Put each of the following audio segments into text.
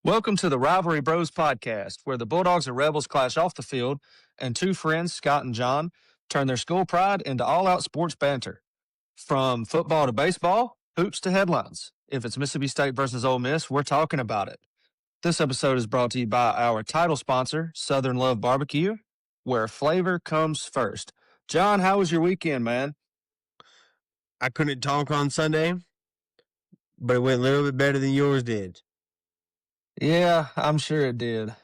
Welcome to the Rivalry Bros podcast, where the Bulldogs and Rebels clash off the field, and two friends, Scott and John, turn their school pride into all-out sports banter. From football to baseball, hoops to headlines. If it's Mississippi State versus Ole Miss, we're talking about it. This episode is brought to you by our title sponsor, Southern Love Barbecue, where flavor comes first. John, how was your weekend, man? I couldn't talk on Sunday, but it went a little bit better than yours did. Yeah, I'm sure it did.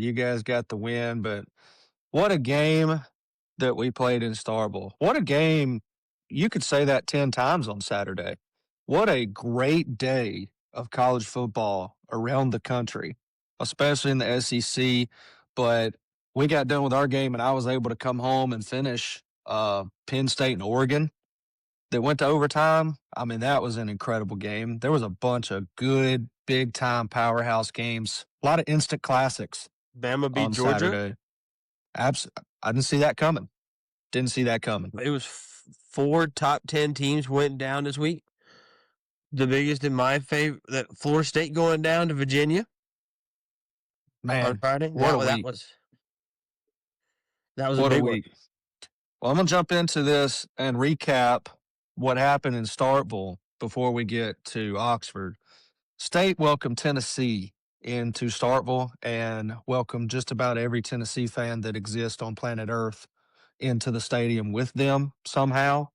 You guys got the win, but what a game that we played in Starkville. What a game. You could say that 10 times on Saturday. What a great day of college football around the country, especially in the SEC. But we got done with our game, and I was able to come home and finish Penn State and Oregon that went to overtime. I mean, that was an incredible game. There was a bunch of good, big-time powerhouse games, a lot of instant classics. Bama beat on Georgia. Saturday. I didn't see that coming. It was 4 top 10 teams went down this week. The biggest in my favor, that Florida State going down to Virginia Man, on Friday. what a That week. was a What big a one. week. Well, I'm going to jump into this and recap what happened in Starkville before we get to Oxford. State welcomed Tennessee into Starkville and welcomed just about every Tennessee fan that exists on planet Earth into the stadium with them somehow.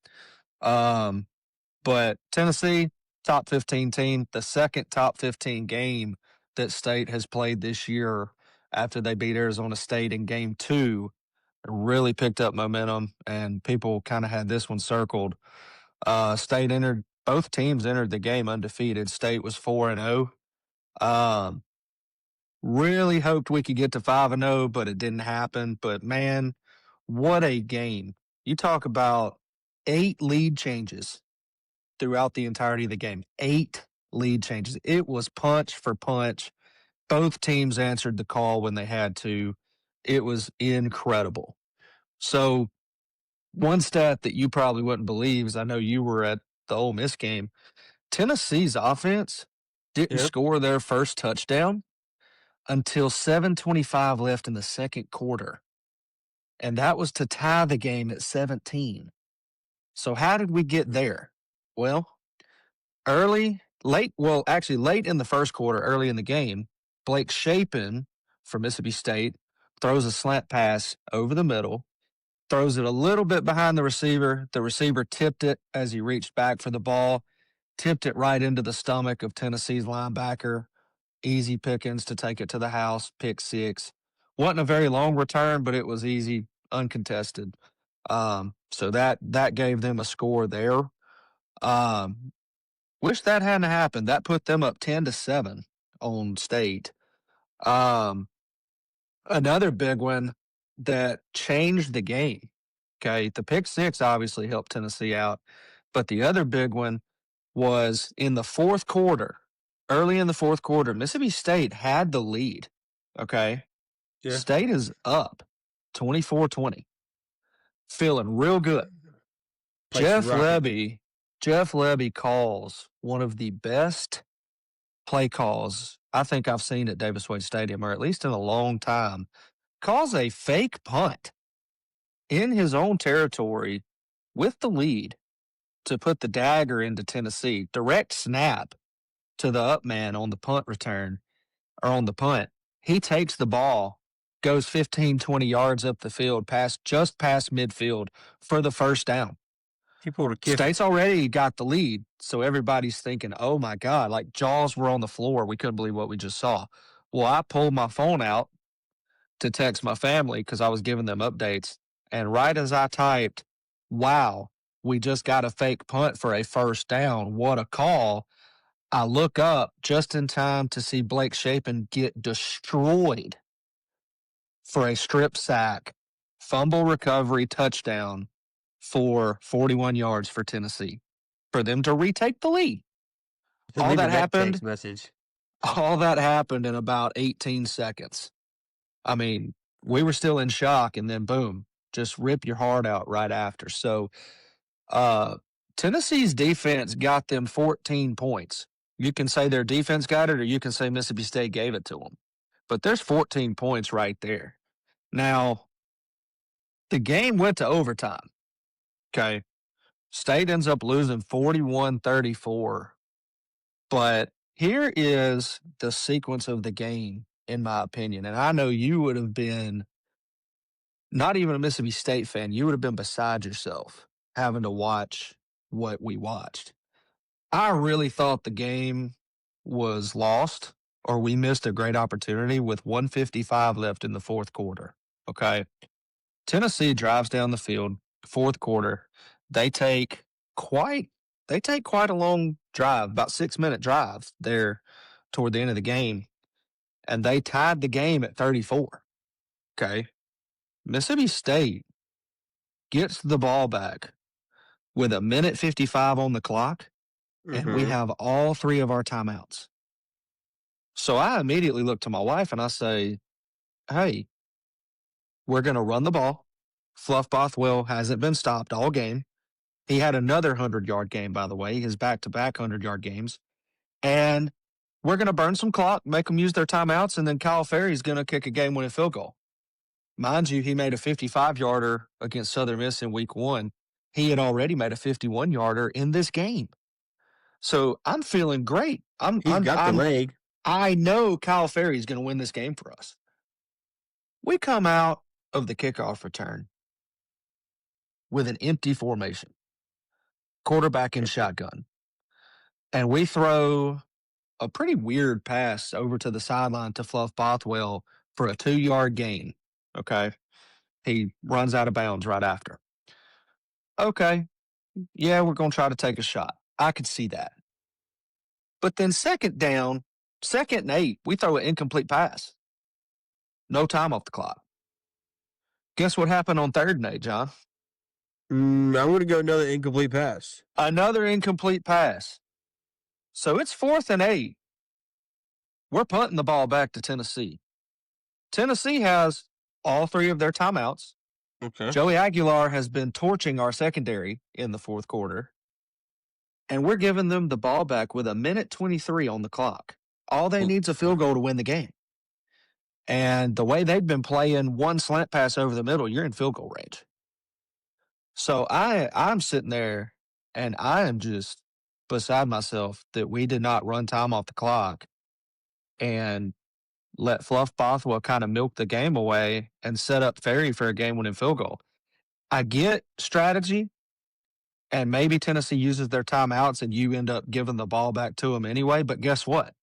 But Tennessee, top 15 team, the second top 15 game that State has played this year after they beat Arizona State in game 2. Really picked up momentum, and people kind of had this one circled. Both teams entered the game undefeated. State was 4-0. Really hoped we could get to 5-0, but it didn't happen. But man, what a game. You talk about 8 lead changes throughout the entirety of the game. 8 lead changes. It was punch for punch. Both teams answered the call when they had to. It was incredible. So one stat that you probably wouldn't believe is I know you were at the Ole Miss game. Tennessee's offense didn't score their first touchdown until 7:25 left in the second quarter. And that was to tie the game at 17. So how did we get there? Well, late in the first quarter, early in the game, Blake Shapen from Mississippi State throws a slant pass over the middle, throws it a little bit behind the receiver. The receiver tipped it as he reached back for the ball, tipped it right into the stomach of Tennessee's linebacker. Easy pickings to take it to the house, pick 6. Wasn't a very long return, but it was easy, uncontested. So that gave them a score there. Wish that hadn't happened. That put them up 10-7 on State. Another big one that changed the game. Okay, the pick 6 obviously helped Tennessee out, but the other big one was in the fourth quarter. Early in the fourth quarter, Mississippi State had the lead. Okay, Yeah. State is up 24-20, feeling real good. Jeff Lebby calls one of the best play calls I think I've seen at Davis Wade Stadium, or at least in a long time. Calls a fake punt in his own territory with the lead to put the dagger into Tennessee. Direct snap to the up man on the punt return, or on the punt. He takes the ball, goes 15, 20 yards up the field, just past midfield for the first down. He pulled a Kiffin. State's already got the lead, so everybody's thinking, oh my God, like jaws were on the floor. We couldn't believe what we just saw. Well, I pulled my phone out to text my family because I was giving them updates. And right as I typed, wow, we just got a fake punt for a first down. What a call. I look up just in time to see Blake Shapen get destroyed for a strip sack, fumble recovery touchdown for 41 yards for Tennessee, for them to retake the lead. All that happened in about 18 seconds. I mean, we were still in shock, and then boom, just rip your heart out right after. So Tennessee's defense got them 14 points You can say their defense got it, or you can say Mississippi State gave it to them. But there's 14 points right there. Now, the game went to overtime. Okay. State ends up losing 41-34. But here is the sequence of the game, in my opinion. And I know you would have been not even a Mississippi State fan. You would have been beside yourself having to watch what we watched. I really thought the game was lost or we missed a great opportunity with 1:55 left in the fourth quarter. Okay. Tennessee drives down the field, fourth quarter. They take quite a long drive, about 6-minute drive there toward the end of the game, and they tied the game at 34. Okay. Mississippi State gets the ball back with 1:55 on the clock, and we have all three of our timeouts. So I immediately look to my wife and I say, hey, we're going to run the ball. Fluff Bothwell hasn't been stopped all game. He had another 100-yard game, by the way, his back-to-back 100-yard games. And we're going to burn some clock, make them use their timeouts, and then Kyle Ferry's going to kick a game-winning field goal. Mind you, he made a 55-yarder against Southern Miss in week 1. He had already made a 51-yarder in this game. So I'm feeling great. He's got the leg. I know Kyle Ferry's going to win this game for us. We come out of the kickoff return with an empty formation, quarterback in shotgun, and we throw a pretty weird pass over to the sideline to Fluff Bothwell for a 2-yard gain. Okay. He runs out of bounds right after. Okay. Yeah, we're going to try to take a shot. I could see that. But then second down, 2nd and 8, we throw an incomplete pass. No time off the clock. Guess what happened on 3rd and 8, John? I'm going to go another incomplete pass. Another incomplete pass. So it's 4th and 8. We're punting the ball back to Tennessee. Tennessee has all three of their timeouts. Okay. Joey Aguilar has been torching our secondary in the fourth quarter. And we're giving them the ball back with 1:23 on the clock. All they need is a field goal to win the game. And the way they've been playing one slant pass over the middle, you're in field goal range. So I'm sitting there and I am just beside myself that we did not run time off the clock and let Fluff Bothwell kind of milk the game away and set up Ferry for a game-winning field goal. I get strategy, and maybe Tennessee uses their timeouts and you end up giving the ball back to them anyway, but guess what?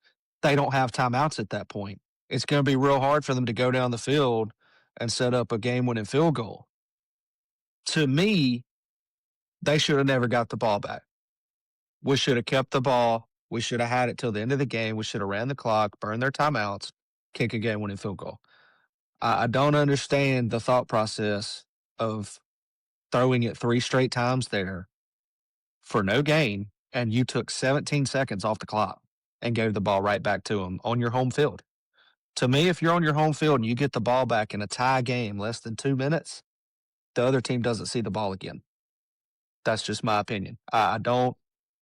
They don't have timeouts at that point. It's going to be real hard for them to go down the field and set up a game-winning field goal. To me, they should have never got the ball back. We should have kept the ball. We should have had it till the end of the game. We should have ran the clock, burned their timeouts, kick a game-winning field goal. I don't understand the thought process of throwing it 3 straight times there for no gain, and you took 17 seconds off the clock and gave the ball right back to them on your home field. To me, if you're on your home field and you get the ball back in a tie game less than 2 minutes, the other team doesn't see the ball again. That's just my opinion. I don't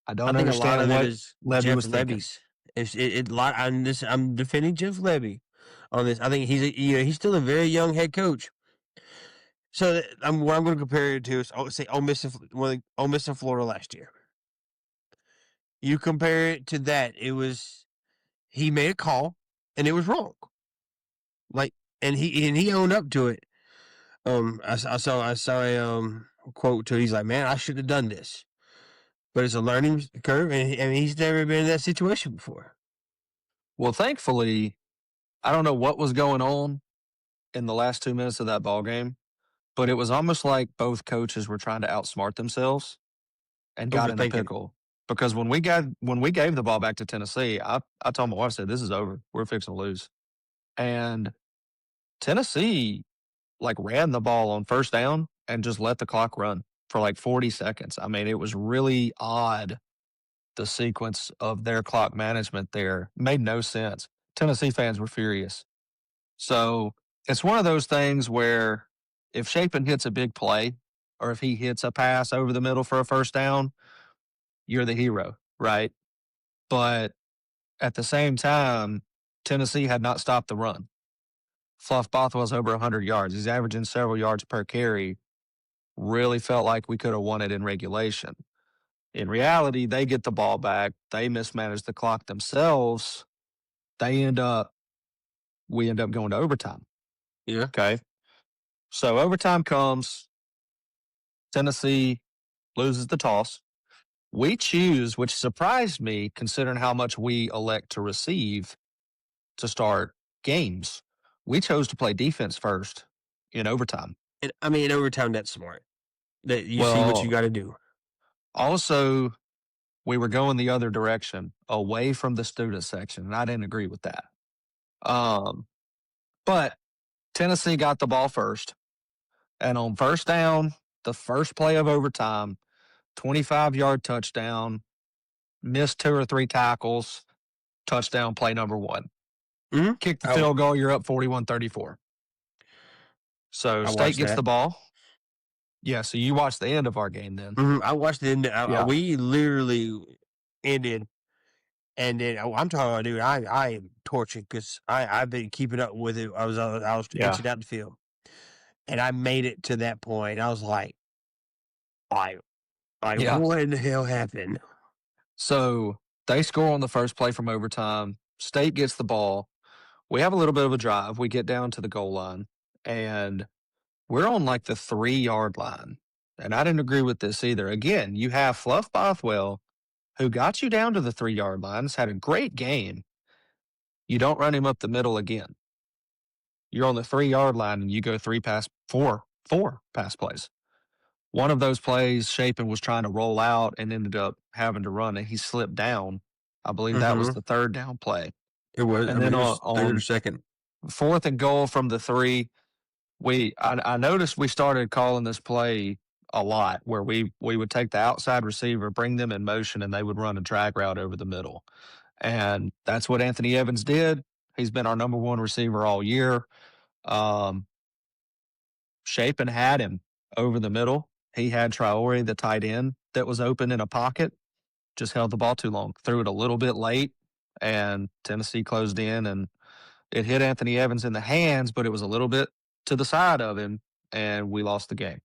understand a lot of what it is Levy Jeff was thinking. Levy's. I'm defending Jeff Levy on this. I think he's still a very young head coach. So what I'm going to compare it to is say Ole Miss and Florida last year. You compare it to that, he made a call and it was wrong. And he owned up to it. I saw a quote to it. He's like, man, I should have done this. But it's a learning curve, and he's never been in that situation before. Well, thankfully, I don't know what was going on in the last 2 minutes of that ball game, but it was almost like both coaches were trying to outsmart themselves and got in a pickle. Because when we gave the ball back to Tennessee, I told my wife, I said, this is over. We're fixing to lose. And Tennessee ran the ball on first down and just let the clock run for 40 seconds. I mean, it was really odd, the sequence of their clock management there. Made no sense. Tennessee fans were furious. So it's one of those things where if Shapen hits a big play or if he hits a pass over the middle for a first down, you're the hero, right? But At the same time, Tennessee had not stopped the run. Fluff Bothwell's over 100 yards. He's averaging several yards per carry. Really felt like we could have won it in regulation. In reality, they get the ball back. They mismanage the clock themselves. We end up going to overtime. Yeah. Okay. So overtime comes. Tennessee loses the toss. We choose, which surprised me considering how much we elect to receive to start games. We chose to play defense first in overtime. And I mean, in overtime, that's smart. That you see what you Well, got to do. also, we were going the other direction, away from the student section, and I didn't agree with that. But Tennessee got the ball first, and on first down, the first play of overtime, 25-yard touchdown, missed 2 or 3 tackles, touchdown play number 1. Mm-hmm. Kick the field goal, you're up 41-34. So I State watched gets that. the ball. Yeah, so you watched the end of our game then. I watched it. Yeah. We literally ended, and then I'm talking, dude. I am tortured because I've been keeping up with it. I was Yeah. inching out the field, and I made it to that point. I was like, Yeah. what in the hell happened? So they score on the first play from overtime. State gets the ball. We have a little bit of a drive. We get down to the goal line, and we're on like the 3-yard line. And I didn't agree with this either. Again, you have Fluff Bothwell, who got you down to the 3-yard line, has had a great game. You don't run him up the middle again. You're on the 3-yard line, and you go four pass plays. One of those plays, Shapen was trying to roll out and ended up having to run, and he slipped down. I believe that was the third down play. It was. And then it was third or on second. 4th and goal from the 3, I noticed we started calling this play a lot, where we would take the outside receiver, bring them in motion, and they would run a drag route over the middle. And that's what Anthony Evans did. He's been our number 1 receiver all year. Shapen had him over the middle. He had Traore, the tight end, that was open in a pocket, just held the ball too long, threw it a little bit late, and Tennessee closed in, and it hit Anthony Evans in the hands, but it was a little bit to the side of him, and we lost the game.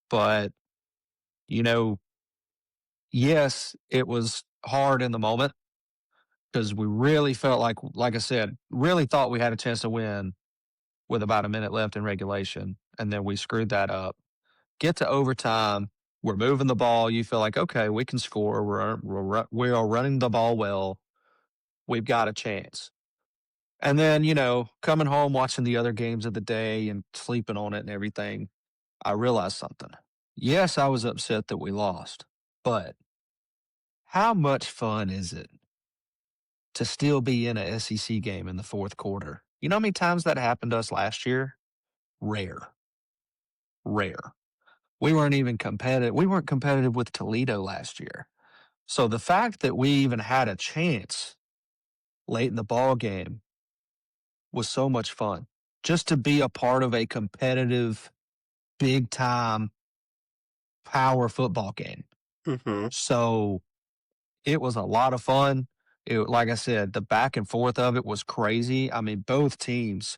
But, yes, it was hard in the moment because we really felt like I said, really thought we had a chance to win with about a minute left in regulation, and then we screwed that up. Get to overtime, we're moving the ball. You feel like, okay, we can score. We are running the ball well. We've got a chance. And then, coming home, watching the other games of the day and sleeping on it and everything, I realized something. Yes, I was upset that we lost, but how much fun is it to still be in a SEC game in the fourth quarter? You know how many times that happened to us last year? Rare. We weren't even competitive. We weren't competitive with Toledo last year. So the fact that we even had a chance late in the ball game was so much fun. Just to be a part of a competitive, big time power football game. Mm-hmm. So it was a lot of fun. Like I said, the back and forth of it was crazy. I mean, both teams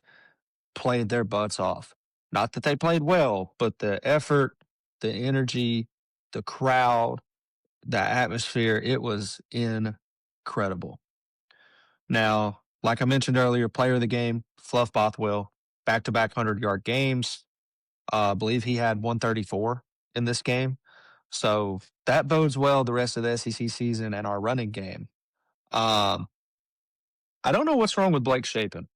played their butts off. Not that they played well, but the effort, the energy, the crowd, the atmosphere, it was incredible. Now, like I mentioned earlier, player of the game, Fluff Bothwell, back-to-back 100-yard games. I believe he had 134 in this game. So that bodes well the rest of the SEC season and our running game. I don't know what's wrong with Blake Shapen.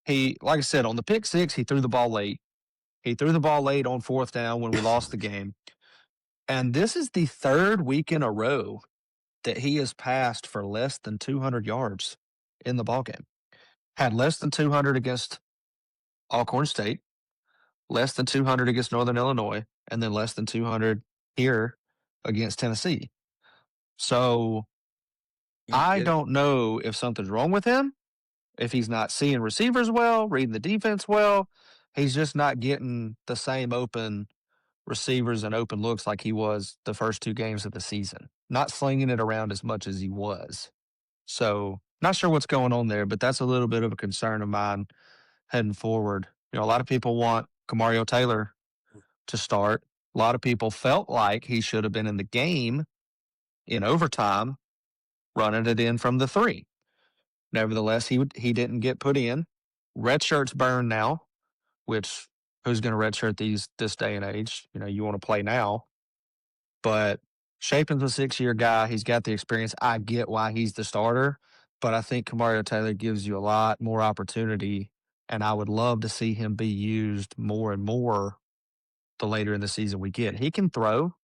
Like I said, on the pick six, he threw the ball late. He threw the ball late on 4th down when we lost the game. And this is the 3rd week in a row that he has passed for less than 200 yards in the ballgame. Had less than 200 against Alcorn State, less than 200 against Northern Illinois, and then less than 200 here against Tennessee. So I don't know if something's wrong with him, if he's not seeing receivers well, reading the defense well. He's just not getting the same open receivers and open looks like he was the first 2 games of the season. Not slinging it around as much as he was. So not sure what's going on there, but that's a little bit of a concern of mine heading forward. A lot of people want Kamario Taylor to start. A lot of people felt like he should have been in the game in overtime, running it in from the 3. Nevertheless, he didn't get put in. Red shirt's burned now, which who's going to redshirt this day and age? You want to play now, but Shapen's a 6-year guy. He's got the experience. I get why he's the starter, but I think Kamario Taylor gives you a lot more opportunity, and I would love to see him be used more and more the later in the season we get. He can throw,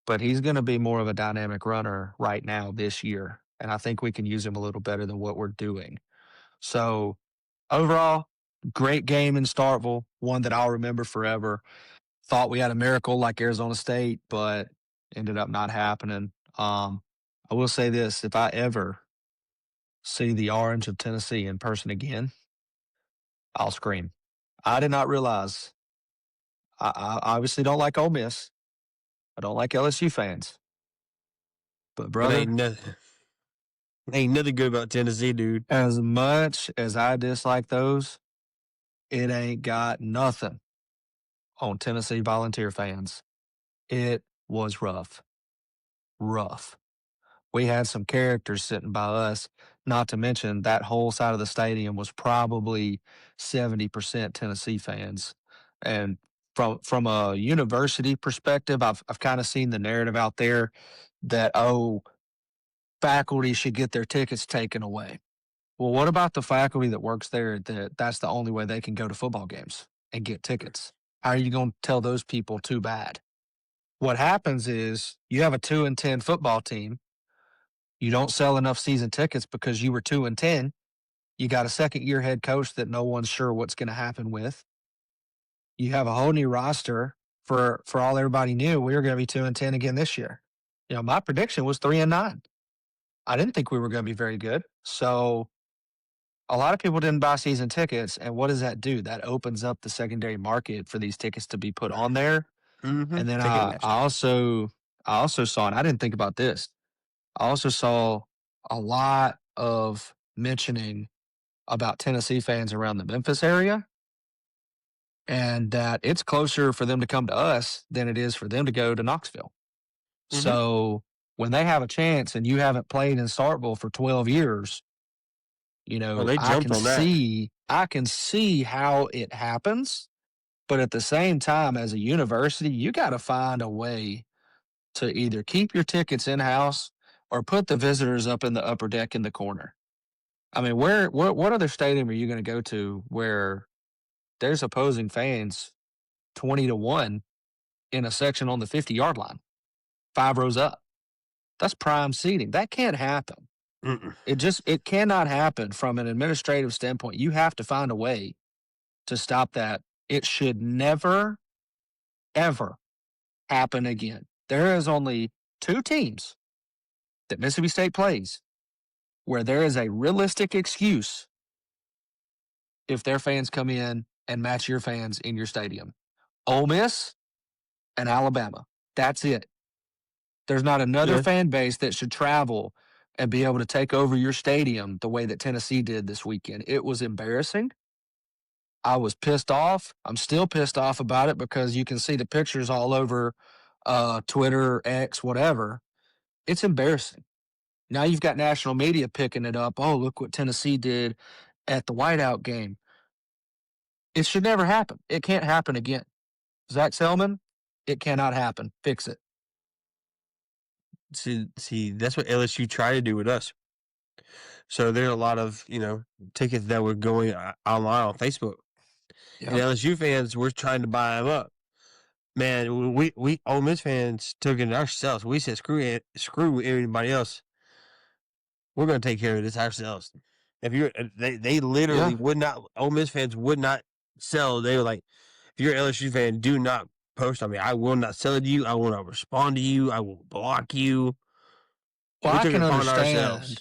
but he's going to be more of a dynamic runner right now this year, and I think we can use him a little better than what we're doing. So overall, great game in Starkville, one that I'll remember forever. Thought we had a miracle like Arizona State, but ended up not happening. I will say this: if I ever see the Orange of Tennessee in person again, I'll scream. I did not realize. I obviously don't like Ole Miss. I don't like LSU fans, but But brother, ain't nothing good about Tennessee, dude. as much as I dislike those, it ain't got nothing on Tennessee Volunteer fans. It was rough. Rough. We had some characters sitting by us, not to mention that whole side of the stadium was probably 70% Tennessee fans. And from a university perspective, I've kind of seen the narrative out there that, oh, faculty should get their tickets taken away. Well, what about the faculty that works there that's the only way they can go to football games and get tickets? How are you going to tell those people too bad? What happens is you have a 2-10 football team. You don't sell enough season tickets because you were 2-10. You got a second-year head coach that no one's sure what's going to happen with. You have a whole new roster. For all everybody knew, we were going to be 2-10 again this year. My prediction was 3-9. I didn't think we were going to be very good. So a lot of people didn't buy season tickets, and what does that do? That opens up the secondary market for these tickets to be put on there. Mm-hmm. And then I Ticketmaster. also saw, and I didn't think about this. I also saw a lot of mentioning about Tennessee fans around the Memphis area, and that it's closer for them to come to us than it is for them to go to Knoxville. Mm-hmm. So when they have a chance and you haven't played in Starkville for 12 years, They I jumped can on that. see how it happens. But at the same time, as a university, you got to find a way to either keep your tickets in house or put the visitors up in the upper deck in the corner. I mean, what other stadium are you going to go to where there's opposing fans 20-1 in a section on the 50-yard line, 5 rows up? That's prime seating. That can't happen. Mm-mm. It cannot happen from an administrative standpoint. You have to find a way to stop that. It should never, ever happen again. There is only 2 teams that Mississippi State plays where there is a realistic excuse if their fans come in and match your fans in your stadium. Ole Miss and Alabama. That's it. There's not another Yeah. fan base that should travel and be able to take over your stadium the way that Tennessee did this weekend. It was embarrassing. I was pissed off. I'm still pissed off about it because you can see the pictures all over Twitter, X, whatever. It's embarrassing. Now you've got national media picking it up. Oh, look what Tennessee did at the whiteout game. It should never happen. It can't happen again. Zach Selman, it cannot happen. Fix it. See, that's what LSU tried to do with us. So there are a lot of tickets that were going online on Facebook, and LSU fans were trying to buy them up. Man, we Ole Miss fans took it ourselves. We said screw everybody else. We're going to take care of this ourselves. If you're, they literally would not. Ole Miss fans would not sell. They were like, if you're an LSU fan, do not post on me. I will not sell it to you. I will not respond to you. I will block you. Well, We took it upon ourselves.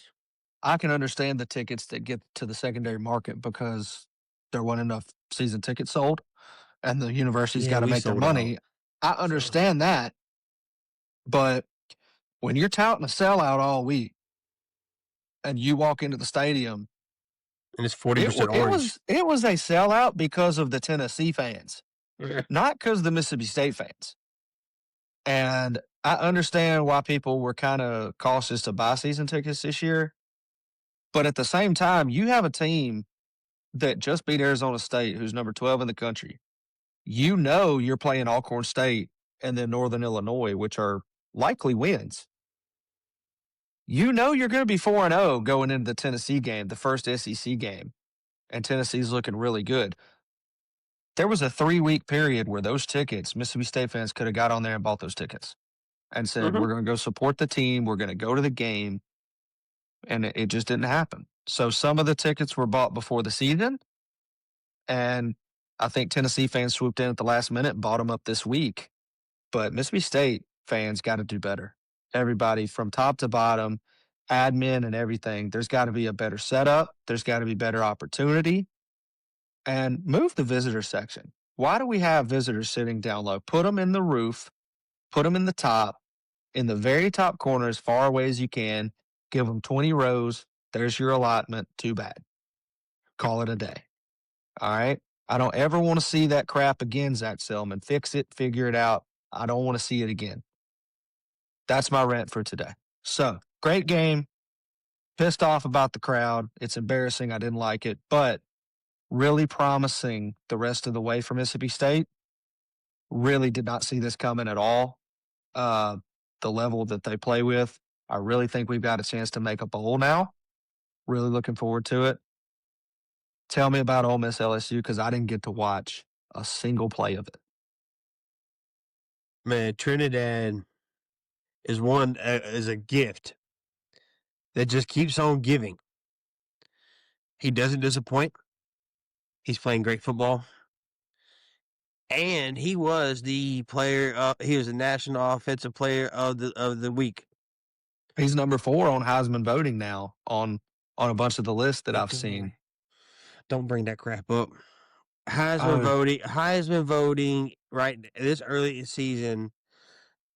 I can understand the tickets that get to the secondary market because there weren't enough season tickets sold, and the university's got to we make their sold money. out. I understand that, but when you're touting a sellout all week, and you walk into the stadium, And it's 40% orange. it was a sellout because of the Tennessee fans, not because of the Mississippi State fans. And I understand why people were kind of cautious to buy season tickets this year. But at the same time, you have a team that just beat Arizona State, who's number 12 in the country. You know you're playing Alcorn State and then Northern Illinois, which are likely wins. You know you're going to be 4-0 going into the Tennessee game, the first SEC game, and Tennessee's looking really good. There was a 3-week period where those tickets, Mississippi State fans could have got on there and bought those tickets and said, we're going to go support the team. We're going to go to the game. And it just didn't happen. So some of the tickets were bought before the season. And I think Tennessee fans swooped in at the last minute and bought them up this week. But Mississippi State fans got to do better. Everybody from top to bottom, admin and everything, there's got to be a better setup. There's got to be better opportunity. And move the visitor section. Why do we have visitors sitting down low? Put them in the roof. Put them in the top, in the very top corner as far away as you can. Give them 20 rows. There's your allotment. Too bad. Call it a day. All right? I don't ever want to see that crap again, Zach Selman. Fix it. Figure it out. I don't want to see it again. That's my rant for today. So, great game. Pissed off about the crowd. It's embarrassing. I didn't like it. But really promising the rest of the way for Mississippi State. Really did not see this coming at all. The level that they play with. I really think we've got a chance to make a bowl now. Really looking forward to it. Tell me about Ole Miss LSU because I didn't get to watch a single play of it. Man, Trinidad is a gift that just keeps on giving. He doesn't disappoint. He's playing great football. And he was the player. He was the National Offensive Player of the week. He's number 4 on Heisman voting now on a bunch of the lists that I've seen. Don't bring that crap up. Heisman voting right this early in the season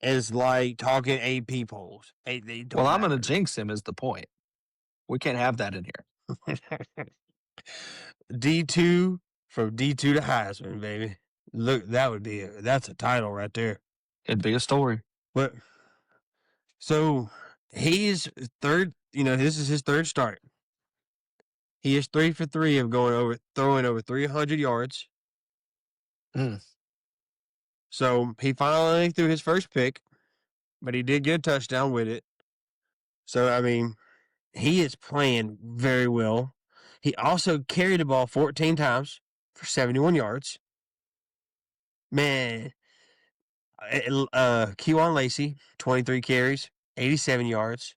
is like talking AP polls. Well, I'm going to jinx him is the point. We can't have that in here. D2 from D2 to Heisman, baby. Look, that's a title right there. It'd be a story. But so he's third, this is his third start. He is 3 for 3 of throwing over 300 yards. So he finally threw his first pick, but he did get a touchdown with it. So, I mean, he is playing very well. He also carried the ball 14 times for 71 yards. Man, Kewan Lacey, 23 carries, 87 yards,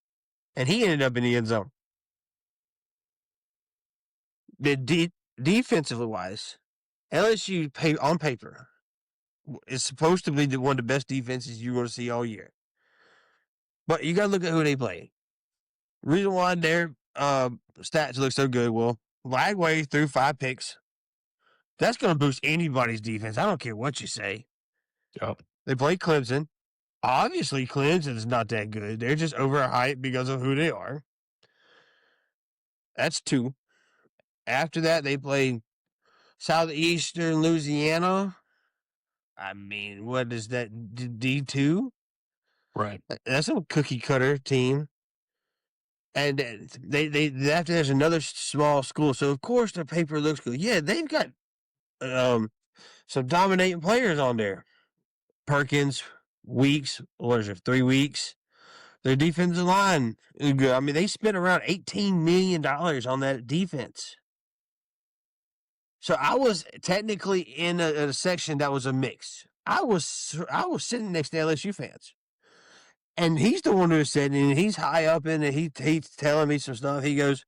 and he ended up in the end zone. Defensively wise, LSU on paper is supposed to be one of the best defenses you're going to see all year. But you got to look at who they play. Reason why their stats look so good, well, Lagway threw 5 picks. That's going to boost anybody's defense. I don't care what you say. Yep. They play Clemson. Obviously, Clemson is not that good. They're just overhyped because of who they are. That's 2. After that, they play Southeastern Louisiana. I mean, what is that, D2? Right. That's a cookie-cutter team. And after there's another small school. So, of course, the paper looks good. Yeah, they've got some dominating players on there. Perkins, Weeks, 3 weeks. Their defensive line is good. I mean, they spent around $18 million on that defense. So I was technically in a section that was a mix. I was sitting next to LSU fans. And he's the one who said, and he's high up in it. He's telling me some stuff. He goes,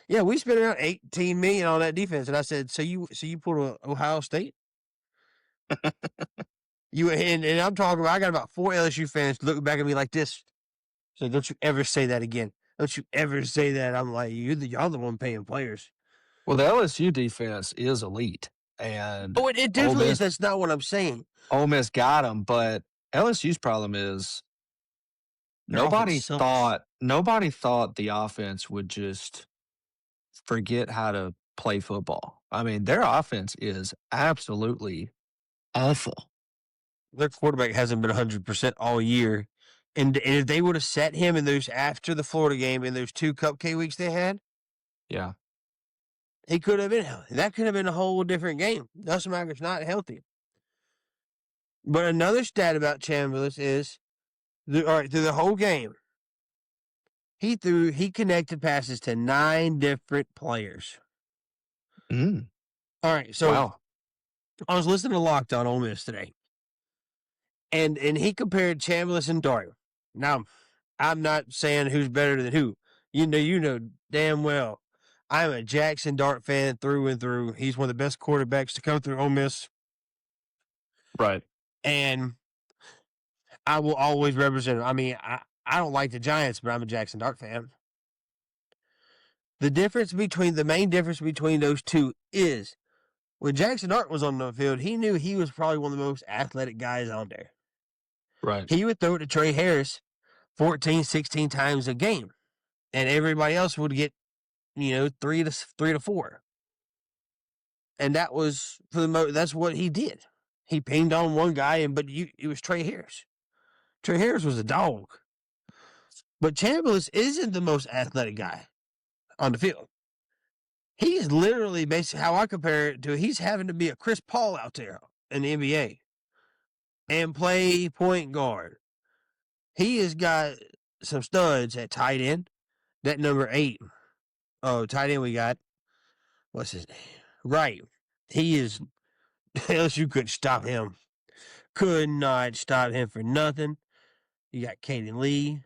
"Yeah, we spent around $18 million on that defense." And I said, "So you pulled Ohio State?" And I'm talking about. I got about 4 LSU fans looking back at me like this. So don't you ever say that again. Don't you ever say that. I'm like, y'all the one paying players. Well, the LSU defense is elite, and it definitely is. That's not what I'm saying. Ole Miss got them, but LSU's problem is nobody thought nobody thought the offense would just forget how to play football. I mean, their offense is absolutely awful. Their quarterback hasn't been 100% all year. And if they would have set him in those after the Florida game in those 2 cupcake weeks they had, Yeah. he could have been. That could have been a whole different game. Dustin Mackers not healthy. But another stat about Chambliss is, all right, through the whole game, he connected passes to 9 different players. Mm. All right, so Wow. I was listening to Locked On Ole Miss today, and he compared Chambliss and Dart. Now, I'm not saying who's better than who. You know damn well. I'm a Jackson Dart fan through and through. He's one of the best quarterbacks to come through Ole Miss, Right. and I will always represent him. I mean, I don't like the Giants, but I'm a Jackson Dart fan. The main difference between those two is when Jackson Dart was on the field, he knew he was probably one of the most athletic guys on there. Right. He would throw it to Trey Harris 14, 16 times a game, and everybody else would get, 3 to 4. And that was that's what he did. He pinged on one guy, it was Trey Harris. Trey Harris was a dog. But Chambliss isn't the most athletic guy on the field. He's literally, basically, how I compare it to, he's having to be a Chris Paul out there in the NBA and play point guard. He has got some studs at tight end. That number 8, tight end we got, what's his name? Right. He is, LSU couldn't stop him. Could not stop him for nothing. You got Caden Lee.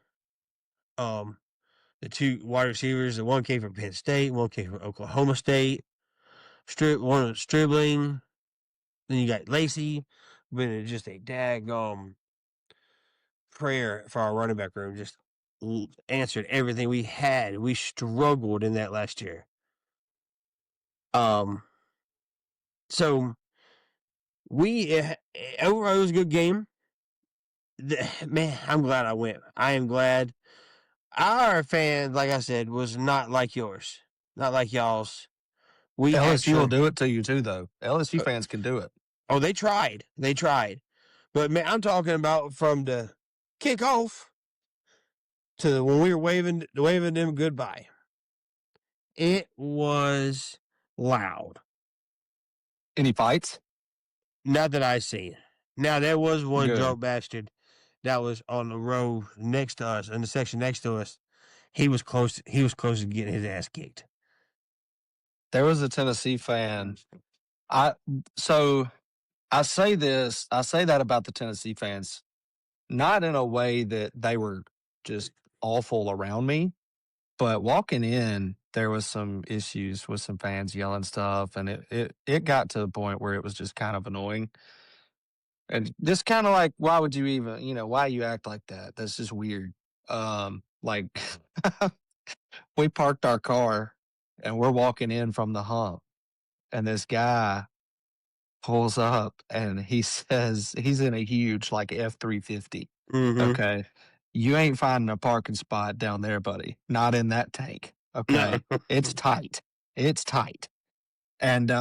The 2 wide receivers, the one came from Penn State, one came from Oklahoma State. One was Stribling. Then you got Lacey. Been just a daggone prayer for our running back room. Just answered everything we had. We struggled in that last year. So we overall it was a good game. Man, I'm glad I went. I am glad. Our fans, like I said, was not like yours, not like y'all's. We LSU will actually, do it to you too, though. LSU fans can do it. they tried. They tried. But man, I'm talking about from the kickoff to when we were waving them goodbye. It was loud. Any fights? Not that I seen. Now there was one Good. drunk bastard that was on the row next to us, in the section next to us. He was close to getting his ass kicked. There was a Tennessee fan. I say that about the Tennessee fans, not in a way that they were just awful around me, but walking in, there was some issues with some fans yelling stuff, and it got to the point where it was just kind of annoying. And just kind of like, why would you even, why you act like that? That's just weird. Like we parked our car and we're walking in from the hump, and this guy pulls up and he says he's in a huge like F-350. Mm-hmm. Okay. You ain't finding a parking spot down there, buddy. Not in that tank. Okay. It's tight. It's tight. And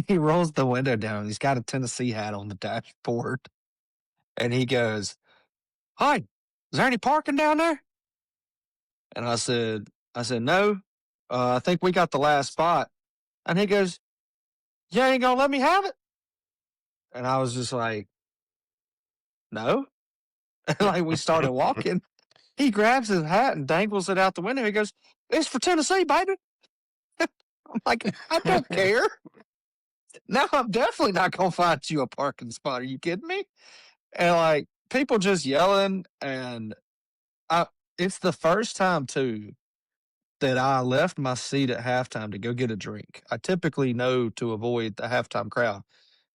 he rolls the window down. He's got a Tennessee hat on the dashboard. And he goes, "Hi, is there any parking down there?" And I said, no. I think we got the last spot. And he goes, "You ain't gonna let me have it?" And I was just like, "No." And like we started walking. He grabs his hat and dangles it out the window. He goes, "It's for Tennessee, baby." I'm like, I don't care. No, I'm definitely not gonna find you a parking spot. Are you kidding me? And like people just yelling, and it's the first time too that I left my seat at halftime to go get a drink. I typically know to avoid the halftime crowd.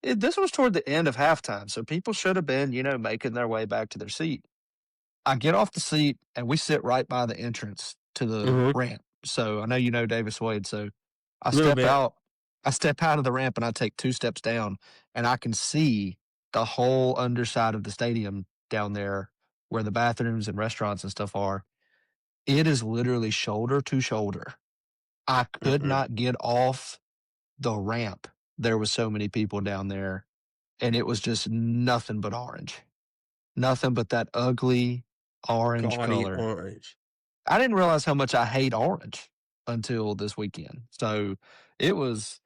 This was toward the end of halftime, so people should have been, making their way back to their seat. I get off the seat and we sit right by the entrance to the Mm-hmm. ramp. So I know you know Davis Wade. So I Little step bit. out. I step out of the ramp and I take 2 steps down, and I can see the whole underside of the stadium down there where the bathrooms and restaurants and stuff are. It is literally shoulder to shoulder. I could not get off the ramp. There was so many people down there, and it was just nothing but orange. Nothing but that ugly orange Gaudy color. orange. I didn't realize how much I hate orange until this weekend. So it was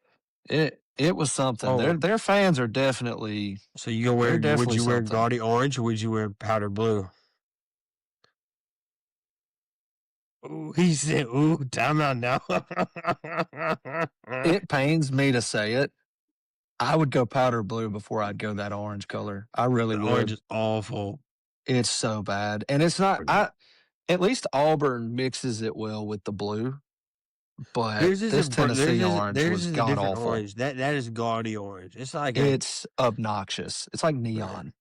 it was something. Oh, Their fans are definitely so you they're would definitely you wear something. gaudy orange or would you wear powder blue? Ooh, he said, "Ooh, time out now." It pains me to say it. I would go powder blue before I'd go that orange color. I really The orange would. is awful. It's so bad. And it's not I at least Auburn mixes it well with the blue, but Theirs is this Tennessee orange theirs was is a god different awful. orange. That is gaudy orange. It's like a It's obnoxious. It's like neon.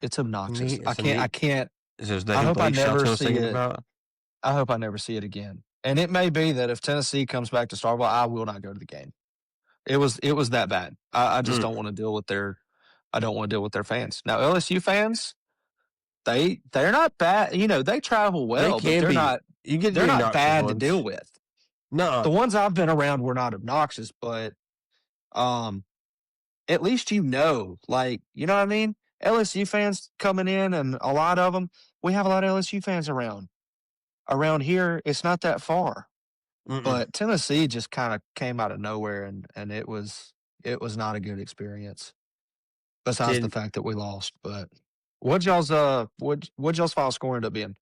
It's obnoxious. it's a neat. I can't Is this that I who hope I Blake never Shelton was see singing it. about? I hope I never see it again. And it may be that if Tennessee comes back to Starkville, I will not go to the game. It was that bad. I just Mm. don't want to deal with their I don't want to deal with their fans. Now LSU fans, they're not bad. You know, they travel They well, but can be. You get they're the not obnoxious bad to deal ones. with. No, The ones I've been around were not obnoxious, but um at least like, you know what I mean? LSU fans coming in and a lot of them, we have a lot of LSU fans around. Around here, it's not that far. mm-mm. But Tennessee just kind of came out of nowhere and it was not a good experience. Besides the Did fact that we lost, but what y'all's final score end up being?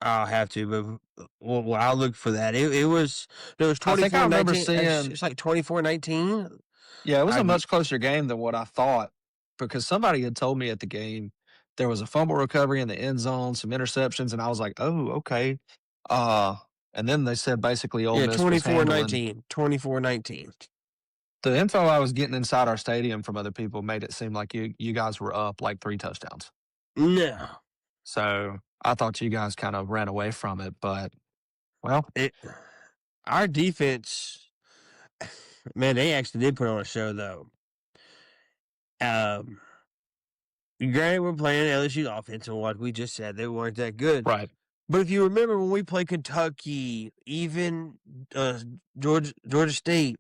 I'll have to, but well, I'll look for that. It was there was I think I remember 24-19. seeing It's like 24-19. yeah, it was I a much closer game than what I thought because somebody had told me at the game there was a fumble recovery in the end zone, some interceptions, and I was like, oh, okay. Uh, and then they said basically Ole yeah, Miss was handling 24-19. 24-19. the info I was getting inside our stadium from other people made it seem like you guys were up like 3 touchdowns. No, So I thought you guys kind of ran away from it, but well, our defense, man, they actually did put on a show though. Um, Granted, we're playing LSU's offense, and what we just said, they weren't that good. right. But if you remember when we played Kentucky, even Georgia State,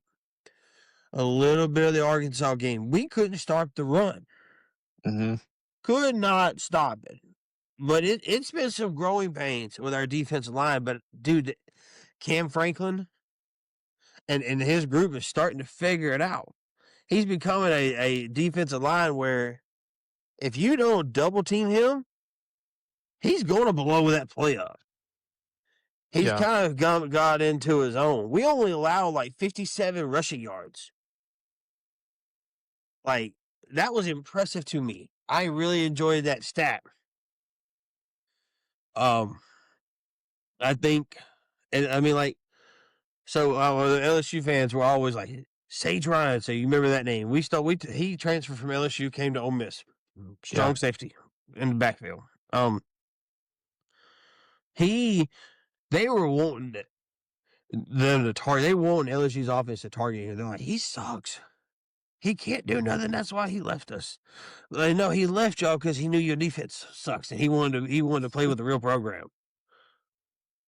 a little bit of the Arkansas game, we couldn't stop the run. Mm-hmm. Could not stop it. But it's been some growing pains with our defensive line. But dude, Cam Franklin and his group is starting to figure it out. He's becoming a defensive line where if you don't double team him, he's going to blow that play up. He's Yeah. kind of got into his own. We only allow like 57 rushing yards. Like, that was impressive to me. I really enjoyed that stat. I think, and I mean, like, so the LSU fans were always like, Sage Ryan. So you remember that name? He transferred from LSU, came to Ole Miss. Strong Yeah. safety in the backfield. They were wanting them to target. They wanted LSU's offense to target him. They're like, he sucks. He can't do nothing. That's why he left us. Like, no, he left y'all because he knew your defense sucks, and he wanted to play with the real program.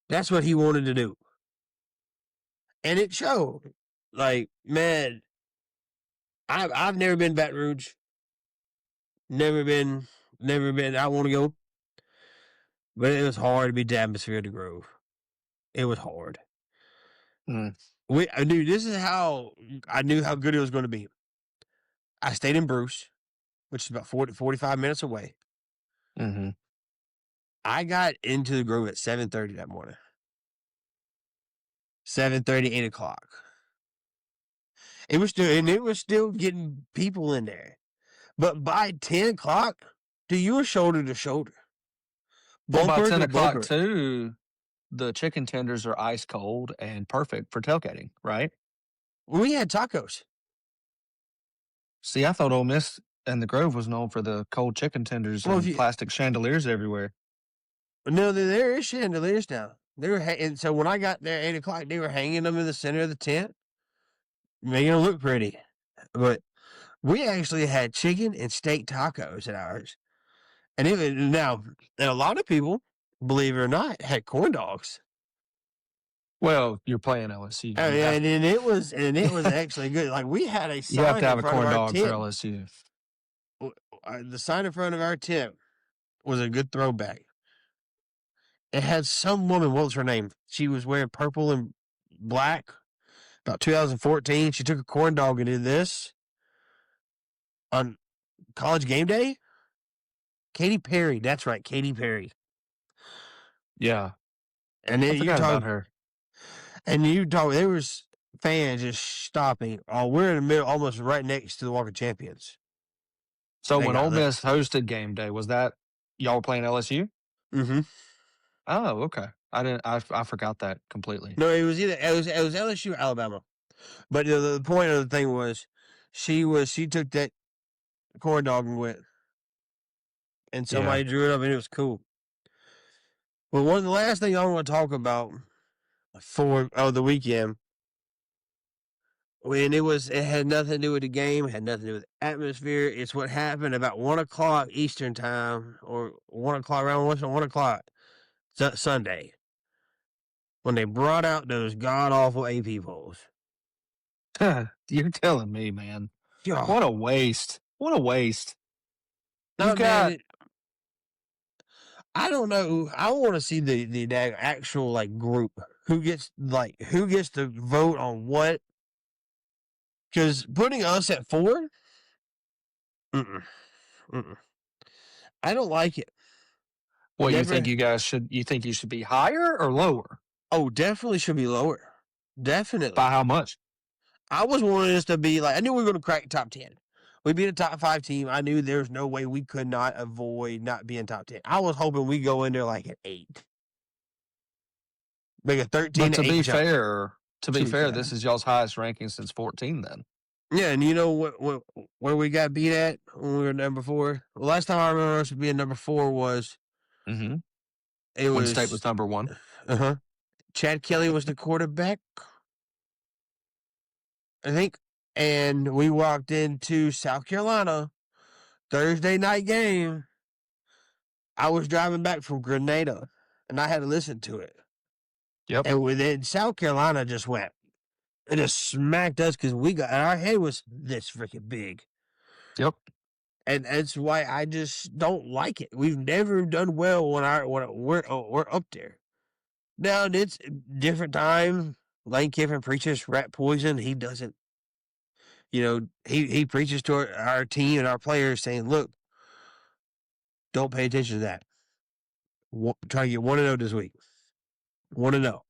That's what he wanted to do, and it showed. Like, man, I've never been Baton Rouge. Never been. I want to go, but it was hard to be the atmosphere of the Grove. It was hard. Mm. I knew this is how I knew how good it was going to be. I stayed in Bruce, which is about 45 minutes away. Mm-hmm. I got into the Grove at 7:30 that morning. 7:30, 8 o'clock. It was still getting people in there. But by 10 o'clock, dude, you were shoulder to shoulder. Well, by Bumper 10 to o'clock bumper. too, the chicken tenders are ice cold and perfect for tailgating, right? We had tacos. See, I thought Ole Miss and the Grove was known for the cold chicken tenders Well, and plastic chandeliers everywhere. no, there is chandeliers now. And so when I got there at 8 o'clock, they were hanging them in the center of the tent, making them look pretty. But we actually had chicken and steak tacos at ours. And even now, and a lot of people, believe it or not, had corn dogs. Well, you're playing LSU. Oh, yeah, and it was actually good. Like we had a You have sign to in have a front of corn our dog for tent. LSU. The sign in front of our tent was a good throwback. It had some woman. What was her name? She was wearing purple and black. About 2014, she took a corn dog and did this on College Game Day. Katy Perry. That's right, Katy Perry. Yeah, And I then forgot about her. there was fans just stopping. Oh, we're in the middle, almost right next to the Walk of Champions. So They when got Ole that. Miss hosted game day, was that y'all were playing LSU? Mm-hmm. Oh, okay. I didn't. I forgot that completely. No, it was LSU or Alabama. But the point of the thing was, she took that corn dog and went, and somebody drew it up, and it was cool. But one of the last things I want to talk about for the weekend, when it had nothing to do with the game, it had nothing to do with the atmosphere. It's what happened about 1:00 Eastern time, or 1:00 around 1:00 Sunday, when they brought out those god awful AP polls. You're telling me, man. Oh, What a waste. What a waste. no, You've got man. I don't know. I want to see the actual like group who gets to vote on what. Because putting us at 4, mm-mm, mm-mm. I don't like it. what you think Never. you guys should. You think you should be higher or lower? Oh, definitely should be lower. Definitely. By how much? I was wanting us to be like, I knew we were going to crack top 10. We'd be a top 5 team. I knew there was no way we could not avoid not being top 10. I was hoping we go in there like an 8. Make a 13 But to 8 jump. to be fair, this is y'all's highest ranking since 14. Then Yeah, and you know where we got beat at when we were number 4? The last time I remember us being number 4 was it when was State was number 1. Chad Kelly was the quarterback, I think, and we walked into South Carolina Thursday night game. I was driving back from Grenada, and I had to listen to it. Yep. And within South Carolina just went, it just smacked us because our head was this freaking big. Yep. And that's why I just don't like it. We've never done well when we're up there. Now it's different time. Lane Kiffin preaches rat poison. He doesn't. He preaches to our team and our players saying, "Look, don't pay attention to that. Try to get 1-0 this week. 1-0."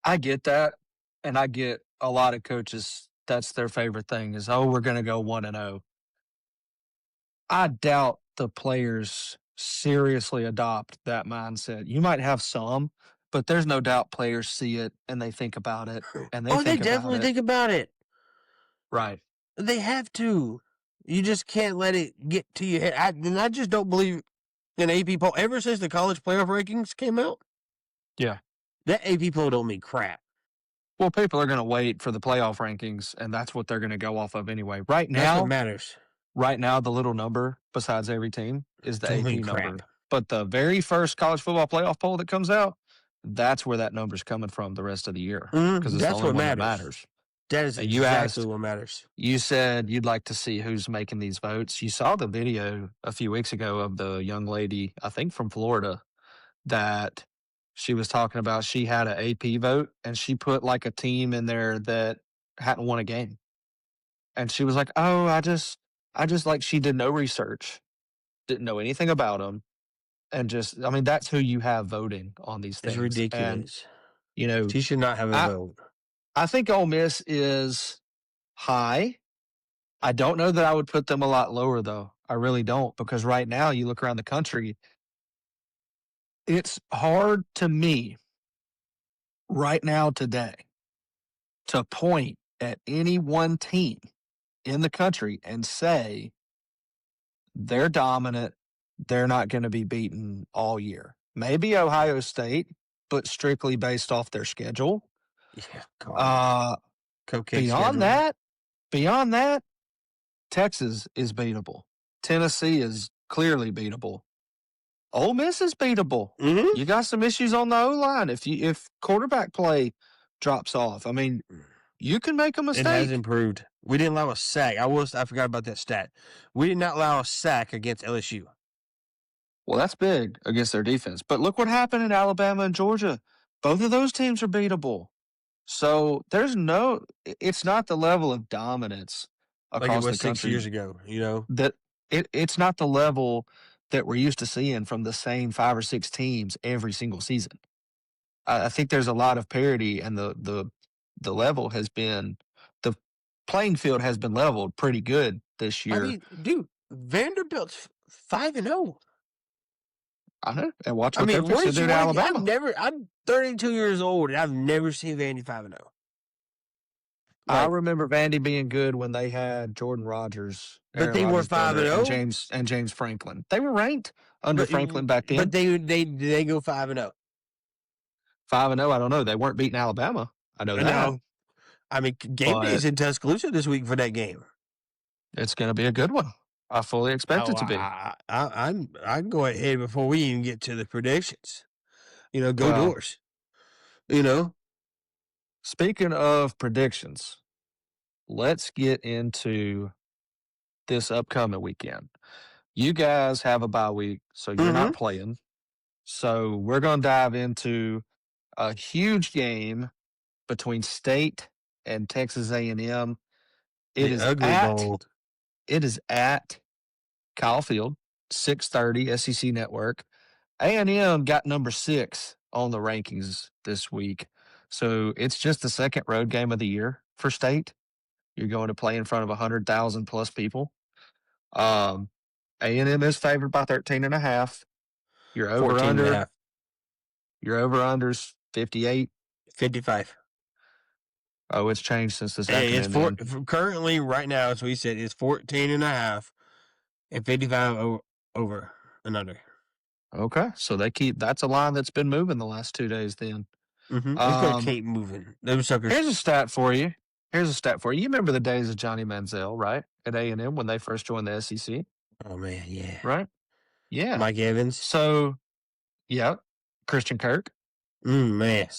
I get that, and I get a lot of coaches. That's their favorite thing is, oh, we're going to go 1-0. I doubt the players seriously adopt that mindset. You might have some, but there's no doubt players see it and they think about it and they They think definitely about it. think about it. Right. They have to. You just can't let it get to your head. I just don't believe in AP poll. Ever since the college playoff rankings came out, Yeah. that AP poll don't mean crap. Well, people are going to wait for the playoff rankings, and that's what they're going to go off of anyway. Right That's what now, matters. the little number besides every team is the Don't AP mean number. crap. But the very first college football playoff poll that comes out, that's where that number's coming from the rest of the year because it's the That's only what one matters. that matters. That is exactly what matters. You said you'd like to see who's making these votes. You saw the video a few weeks ago of the young lady, I think from Florida, that she was talking about. She had an AP vote and she put like a team in there that hadn't won a game. And she was like, oh, I just like, she did no research, didn't know anything about them. And just, I mean, that's who you have voting on these things. It's ridiculous. And, she should not have a vote. I think Ole Miss is high. I don't know that I would put them a lot lower, though. I really don't, because right now you look around the country, it's hard to me right now today to point at any one team in the country and say they're dominant, they're not going to be beaten all year. Maybe Ohio State, but strictly based off their schedule. Yeah, God. Beyond that, Texas is beatable. Tennessee is clearly beatable. Ole Miss is beatable. Mm-hmm. You got some issues on the O line. If quarterback play drops off, I mean, you can make a It has mistake. improved. We didn't allow a sack. I forgot about that stat. We did not allow a sack against LSU. Well, that's big against their defense. But look what happened in Alabama and Georgia. Both of those teams are beatable. So it's not the level of dominance Like it across the was 6 country years ago, you know? that it's not the level that we're used to seeing from the same 5 or 6 teams every single season. I think there's a lot of parity, and the level has been the playing field has been leveled pretty good this I year. mean, dude, Vanderbilt's 5-0. I know, and watch I what they're mean, what fixing is to do you to want? Alabama. I'm 32 years old, and I've never seen Vandy 5-0. I Like, remember Vandy being good when they had Jordan Rodgers, but Aaron they were Rodgers five brother, and and zero. James Franklin. They were ranked under But Franklin back but then. they go 5-0. 5-0. I don't know. They weren't beating Alabama. I know that. No, I mean, game day But is in Tuscaloosa this week for that game. it's going to be a good one. I fully expect Oh, it to be. I can go ahead before we even get to the predictions. You know, go Well, Doors. You know, speaking of predictions, let's get into this upcoming weekend. You guys have a bye week, so you're mm-hmm. not playing. So we're going to dive into a huge game between State and Texas A&M. It The is Ugly at Bowl. it is at Kyle Field, 6:30 SEC Network. A&M got number 6 on the rankings this week. So it's just the second road game of the year for State. You're going to play in front of 100,000 plus people. A&M is favored by 13.5. Your over 14 and a under. half. Your over unders 58. 55. Oh, it's changed since this Hey, it's afternoon. currently right now, as we said, it's 14 and a half and 55 over and under. Okay, so that's a line that's been moving the last 2 days. Then Mm-hmm. It's gonna keep moving. Those suckers. here's a stat for you. You remember the days of Johnny Manziel, right? At A&M when they first joined the SEC, Oh man, yeah. right? Yeah. Mike Evans. So, yeah, Christian Kirk. Man.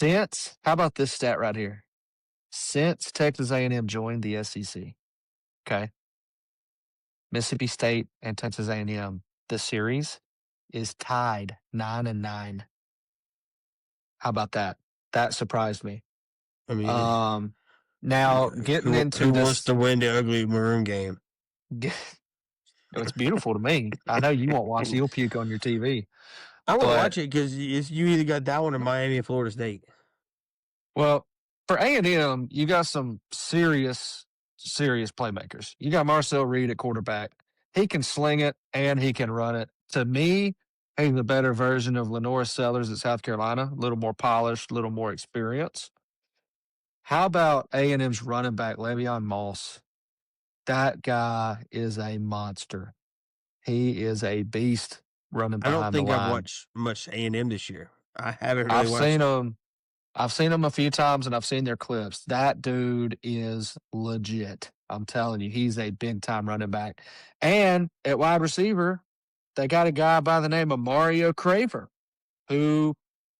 How about this stat right here? Since Texas A&M joined the SEC, okay, Mississippi State and Texas A&M, the series is tied 9-9. How about that? That surprised me. I mean, Now getting into who this, wants to win the ugly maroon game? it's beautiful to me. I know you won't watch it. You'll puke on your TV. I won't watch it because you either got that one or Miami and Florida State. Well, for A&M, you got some serious playmakers. You got Marcel Reed at quarterback. He can sling it and he can run it. To me, he's the better version of Lenore Sellers at South Carolina. A little more polished, a little more experience. How about A&M's running back, Le'Veon Moss? That guy is a monster. He is a beast running I behind don't think the line. I've watched much A&M this year. I haven't really I've watched. seen him. I've seen him a few times, and I've seen their clips. That dude is legit. I'm telling you, he's a big-time running back. And at wide receiver, they got a guy by the name of Mario Craver, who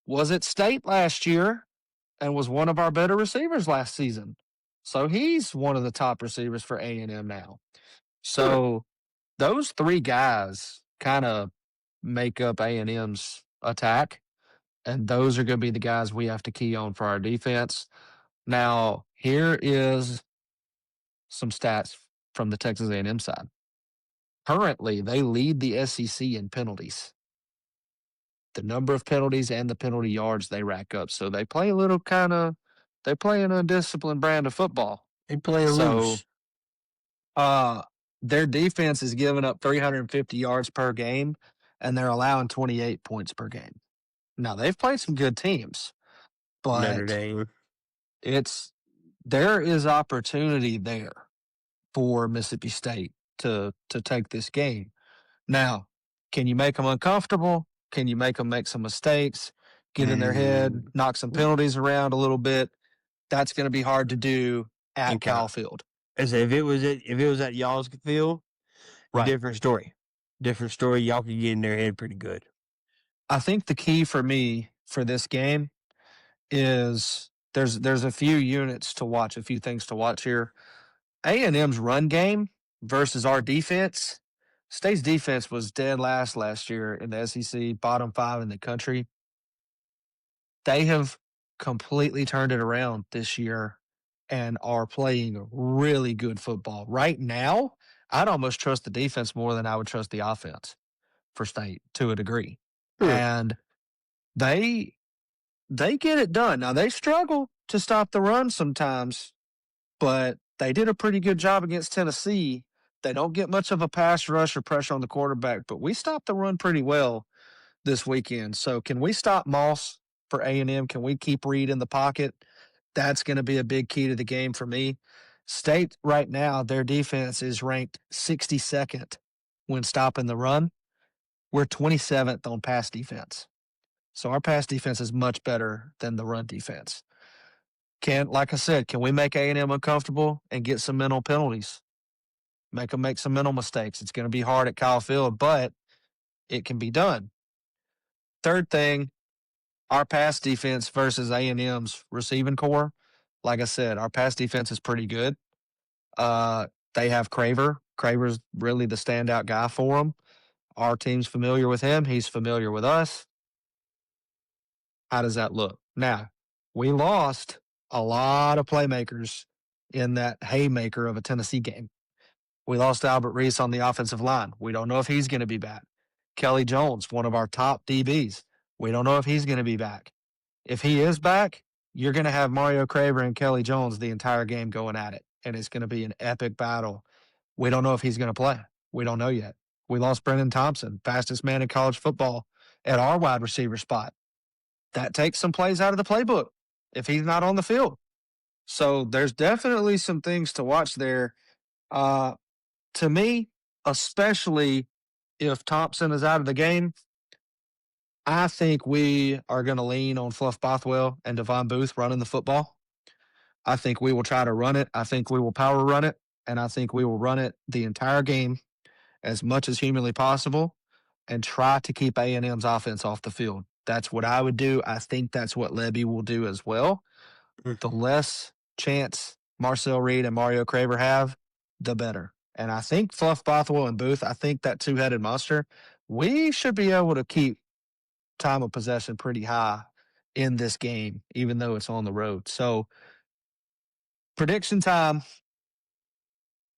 was at State last year and was one of our better receivers last season. So he's one of the top receivers for A&M now. So those 3 guys kind of make up A&M's attack. And those are going to be the guys we have to key on for our defense. Now, here is some stats from the Texas A&M side. Currently, they lead the SEC in penalties. The number of penalties and the penalty yards they rack up. So they play they play an undisciplined brand of football. They play loose. Their defense is giving up 350 yards per game, and they're allowing 28 points per game. Now, they've played some good teams, but Notre Dame. There is opportunity there for Mississippi State to take this game. Now, can you make them uncomfortable? Can you make them make some mistakes, get in their head, knock some penalties around a little bit? That's going to be hard to do at Cal Field. I say if it was at y'all's field, Right. different story. different story. Y'all can get in their head pretty good. I think the key for me for this game is there's a few units to watch, a few things to watch here. A&M's run game versus our defense. State's defense was dead last year in the SEC, bottom 5 in the country. They have completely turned it around this year and are playing really good football. Right now, I'd almost trust the defense more than I would trust the offense for State to a degree. And they get it done. Now they struggle to stop the run sometimes, but they did a pretty good job against Tennessee. They don't get much of a pass rush or pressure on the quarterback, but we stopped the run pretty well this weekend. So can we stop Moss for A&M? Can we keep Reed in the pocket? That's going to be a big key to the game for me. State right now, their defense is ranked 62nd when stopping the run. We're 27th on pass defense. So our pass defense is much better than the run defense. Like I said, can we make A&M uncomfortable and get some mental penalties? Make them make some mental mistakes. It's going to be hard at Kyle Field, but it can be done. Third thing, our pass defense versus A&M's receiving core. Like I said, our pass defense is pretty good. They have Craver. Craver's really the standout guy for them. Our team's familiar with him. He's familiar with us. How does that look? Now, we lost a lot of playmakers in that haymaker of a Tennessee game. We lost Albert Reese on the offensive line. We don't know if he's going to be back. Kelly Jones, one of our top DBs. We don't know if he's going to be back. If he is back, you're going to have Mario Craver and Kelly Jones the entire game going at it, and it's going to be an epic battle. We don't know if he's going to play. We don't know yet. We lost Brendan Thompson, fastest man in college football, at our wide receiver spot. That takes some plays out of the playbook if he's not on the field. So there's definitely some things to watch there. To me, especially if Thompson is out of the game, I think we are going to lean on Fluff Bothwell and Devon Booth running the football. I think we will try to run it. I think we will power run it. And I think we will run it the entire game as much as humanly possible and try to keep A&M's offense off the field. That's what I would do. I think that's what Lebby will do as well. The less chance Marcel Reed and Mario Craver have, the better. And I think Fluff Bothwell and Booth, I think that two-headed monster, we should be able to keep time of possession pretty high in this game, even though it's on the road. So prediction time.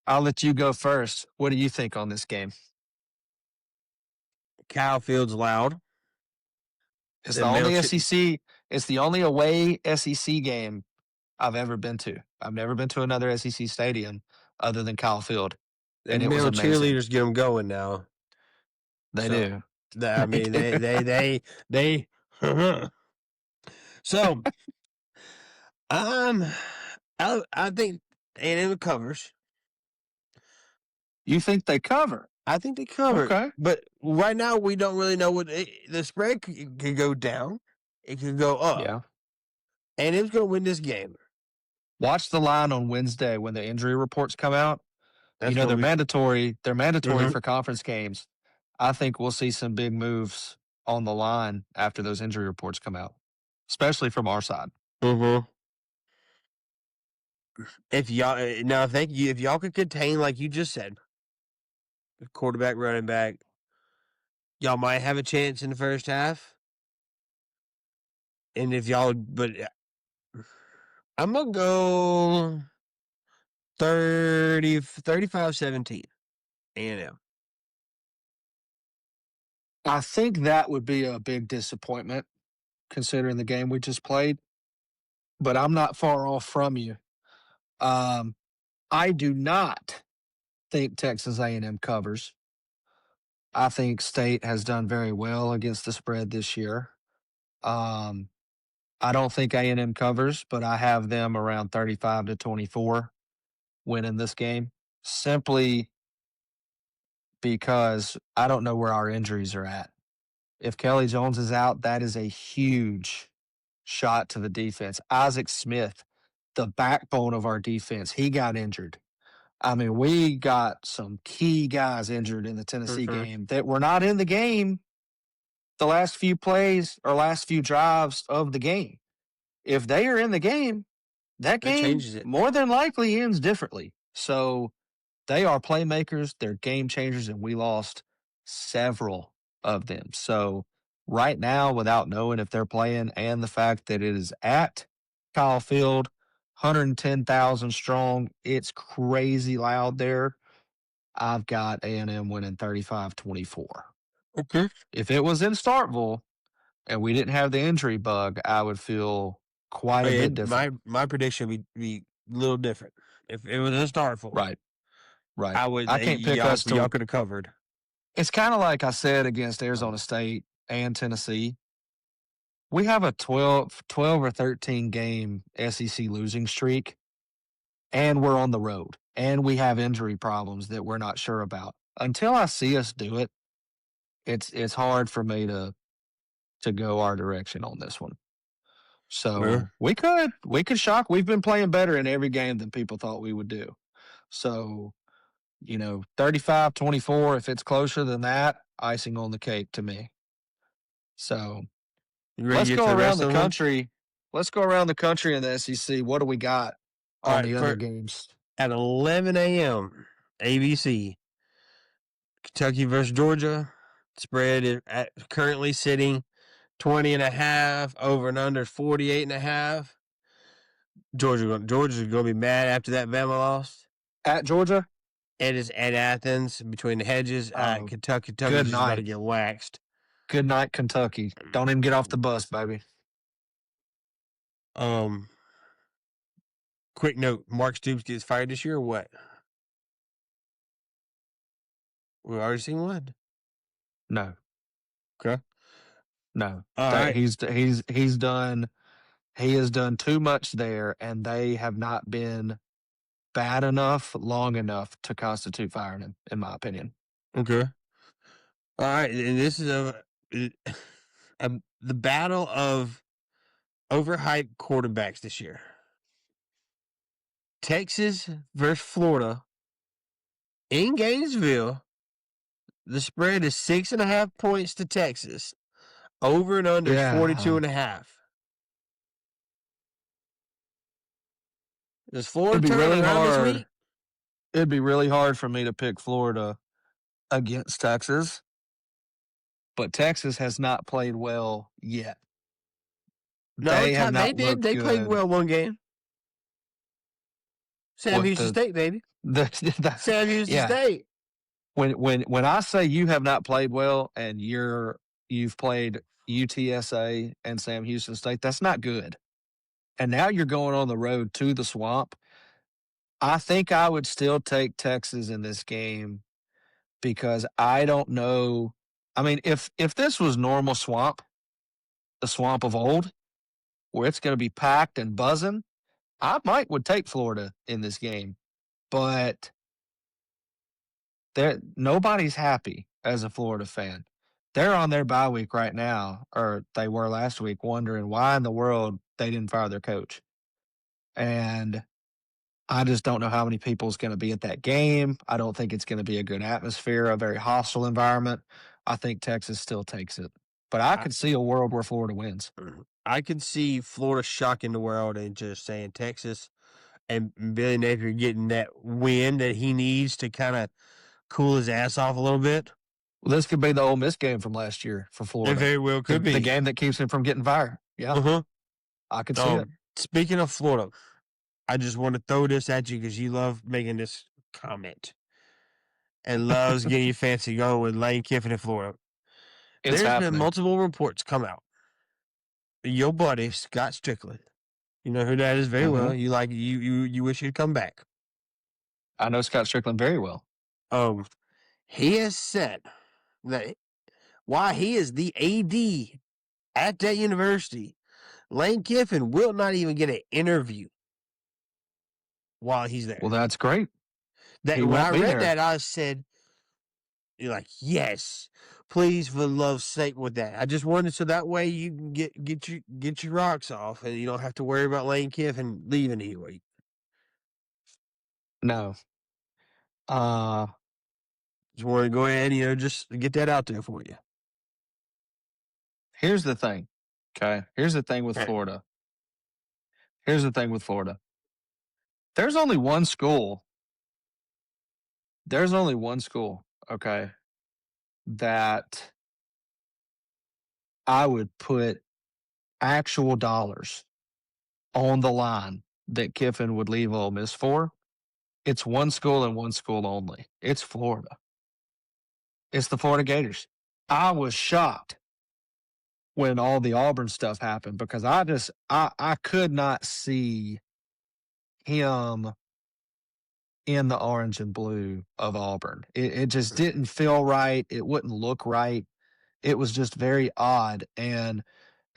I'll let you go first. What do you think on this game? Kyle Field's loud. It's the only SEC. It's the only away SEC game I've ever been to. I've never been to another SEC stadium other than Kyle Field, and it was male amazing. cheerleaders get them going now. They do. I mean, they. So, I think A&M covers. You think they cover? I think they cover. Okay. But right now, we don't really know what the spread could go down. It could go up. Yeah. A&M's going to win this game. Watch the line on Wednesday when the injury reports come out. That's they're mandatory. They're mandatory Mhm. for conference games. I think we'll see some big moves on the line after those injury reports come out, especially from our side. Mm-hmm. If y'all could contain, like you just said, the quarterback, running back, y'all might have a chance in the first half. And if y'all, but I'm gonna go 35-17 A&M. I think that would be a big disappointment considering the game we just played, but I'm not far off from you. I do not think Texas A&M covers. I think State has done very well against the spread this year. I don't think A&M covers, but I have them around 35-24 winning this game simply because I don't know where our injuries are at. If Kelly Jones is out, that is a huge shot to the defense. Isaac Smith, the backbone of our defense, he got injured. I mean, we got some key guys injured in the Tennessee Mm-hmm. game that were not in the game the last few plays or last few drives of the game. If they are in the game, that That game changes it. more than likely ends differently. So they are playmakers, they're game changers, and we lost several of them. So right now, without knowing if they're playing and the fact that it is at Kyle Field, 110,000 strong, it's crazy loud there. I've got A&M winning 35-24. Okay. If it was in Starkville and we didn't have the injury bug, I would feel quite a bit different. My prediction would be a little different. If it was a Starful, Right, right. I would. I can't pick Y'all us to. could have covered. It's kind of like I said against Arizona State and Tennessee. We have a 12 or 13 game SEC losing streak, and we're on the road, and we have injury problems that we're not sure about. Until I see us do it, it's hard for me to go our direction on this one. Well, So we could shock. We've been playing better in every game than people thought we would do. So, 35-24, if it's closer than that, icing on the cake to me. So you ready let's to get go to the around rest the of them? country. Let's go around the country in the SEC. What do we got All on right. the other games? At 11 a.m. ABC, Kentucky versus Georgia. Spread is currently sitting 20.5, over and under 48.5. Georgia's gonna be mad after that Bama loss. At Georgia? It is at Athens between the hedges. Oh, Kentucky's good just about to night. get waxed. Good night, Kentucky. Don't even get off the bus, baby. Quick note: Mark Stoops gets fired this year or what? We've already seen one. No, Okay. no. All That right. he's done. He has done too much there, and they have not been bad enough, long enough to constitute firing him, in my opinion. Okay. All right. And this is the battle of overhyped quarterbacks this year. Texas versus Florida in Gainesville. The spread is 6.5 points to Texas. Over and under is 42.5. Does Florida It'd be turn it really around this hard. week? It'd be really hard for me to pick Florida against Texas, but Texas has not played well yet. No, They have they not did. looked They played good. well one game. Sam What Houston State, baby. Sam Houston yeah. State. When I say you have not played well and you've played UTSA and Sam Houston State, that's not good. And now you're going on the road to the Swamp. I think I would still take Texas in this game because I don't know. I mean, if this was normal Swamp, the Swamp of old, where it's going to be packed and buzzing, I would take Florida in this game. But nobody's happy as a Florida fan. They're on their bye week right now, or they were last week, wondering why in the world they didn't fire their coach. And I just don't know how many people's going to be at that game. I don't think it's going to be a good atmosphere, a very hostile environment. I think Texas still takes it. But I could see a world where Florida wins. I could see Florida shocking the world and just saying Texas and Billy Napier getting that win that he needs to kind of cool his ass off a little bit. Well, this could be the Ole Miss game from last year for Florida. It very well could be. The game that keeps him from getting fired. Yeah. Uh-huh. I could see it. Speaking of Florida, I just want to throw this at you because you love making this comment and loves getting your fancy going with Lane Kiffin in Florida. There's been multiple reports come out. Your buddy, Scott Strickland, you know who that is very well. You like you wish he'd come back. I know Scott Strickland very well. He has said that while he is the AD at that university, Lane Kiffin will not even get an interview while he's there. Well, that's great. When I read that, I said, "You're like, yes, please, for love's sake, with that." I just wanted so that way you can get your rocks off, and you don't have to worry about Lane Kiffin leaving anyway. No, Just want to go ahead, just get that out there for you. Here's the thing. Okay. Here's the thing with Right. Florida. Here's the thing with Florida. There's only one school. There's only one school, okay, that I would put actual dollars on the line that Kiffin would leave Ole Miss for. It's one school and one school only. It's Florida. It's the Florida Gators. I was shocked when all the Auburn stuff happened because I could not see him in the orange and blue of Auburn. It just didn't feel right. It wouldn't look right. It was just very odd. And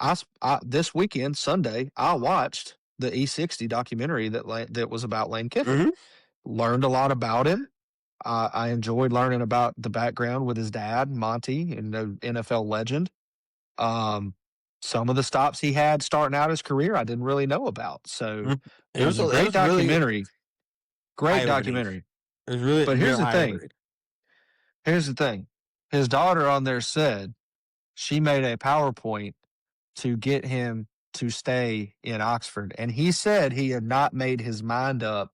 I this weekend, Sunday, I watched the E60 documentary that was about Lane Kiffin. Mm-hmm. Learned a lot about him. I enjoyed learning about the background with his dad, Monty, and the NFL legend. Some of the stops he had starting out his career, I didn't really know about. So it was a great documentary. Great documentary. It was really, but here's the thing. Here's the thing. His daughter on there said she made a PowerPoint to get him to stay in Oxford. And he said he had not made his mind up.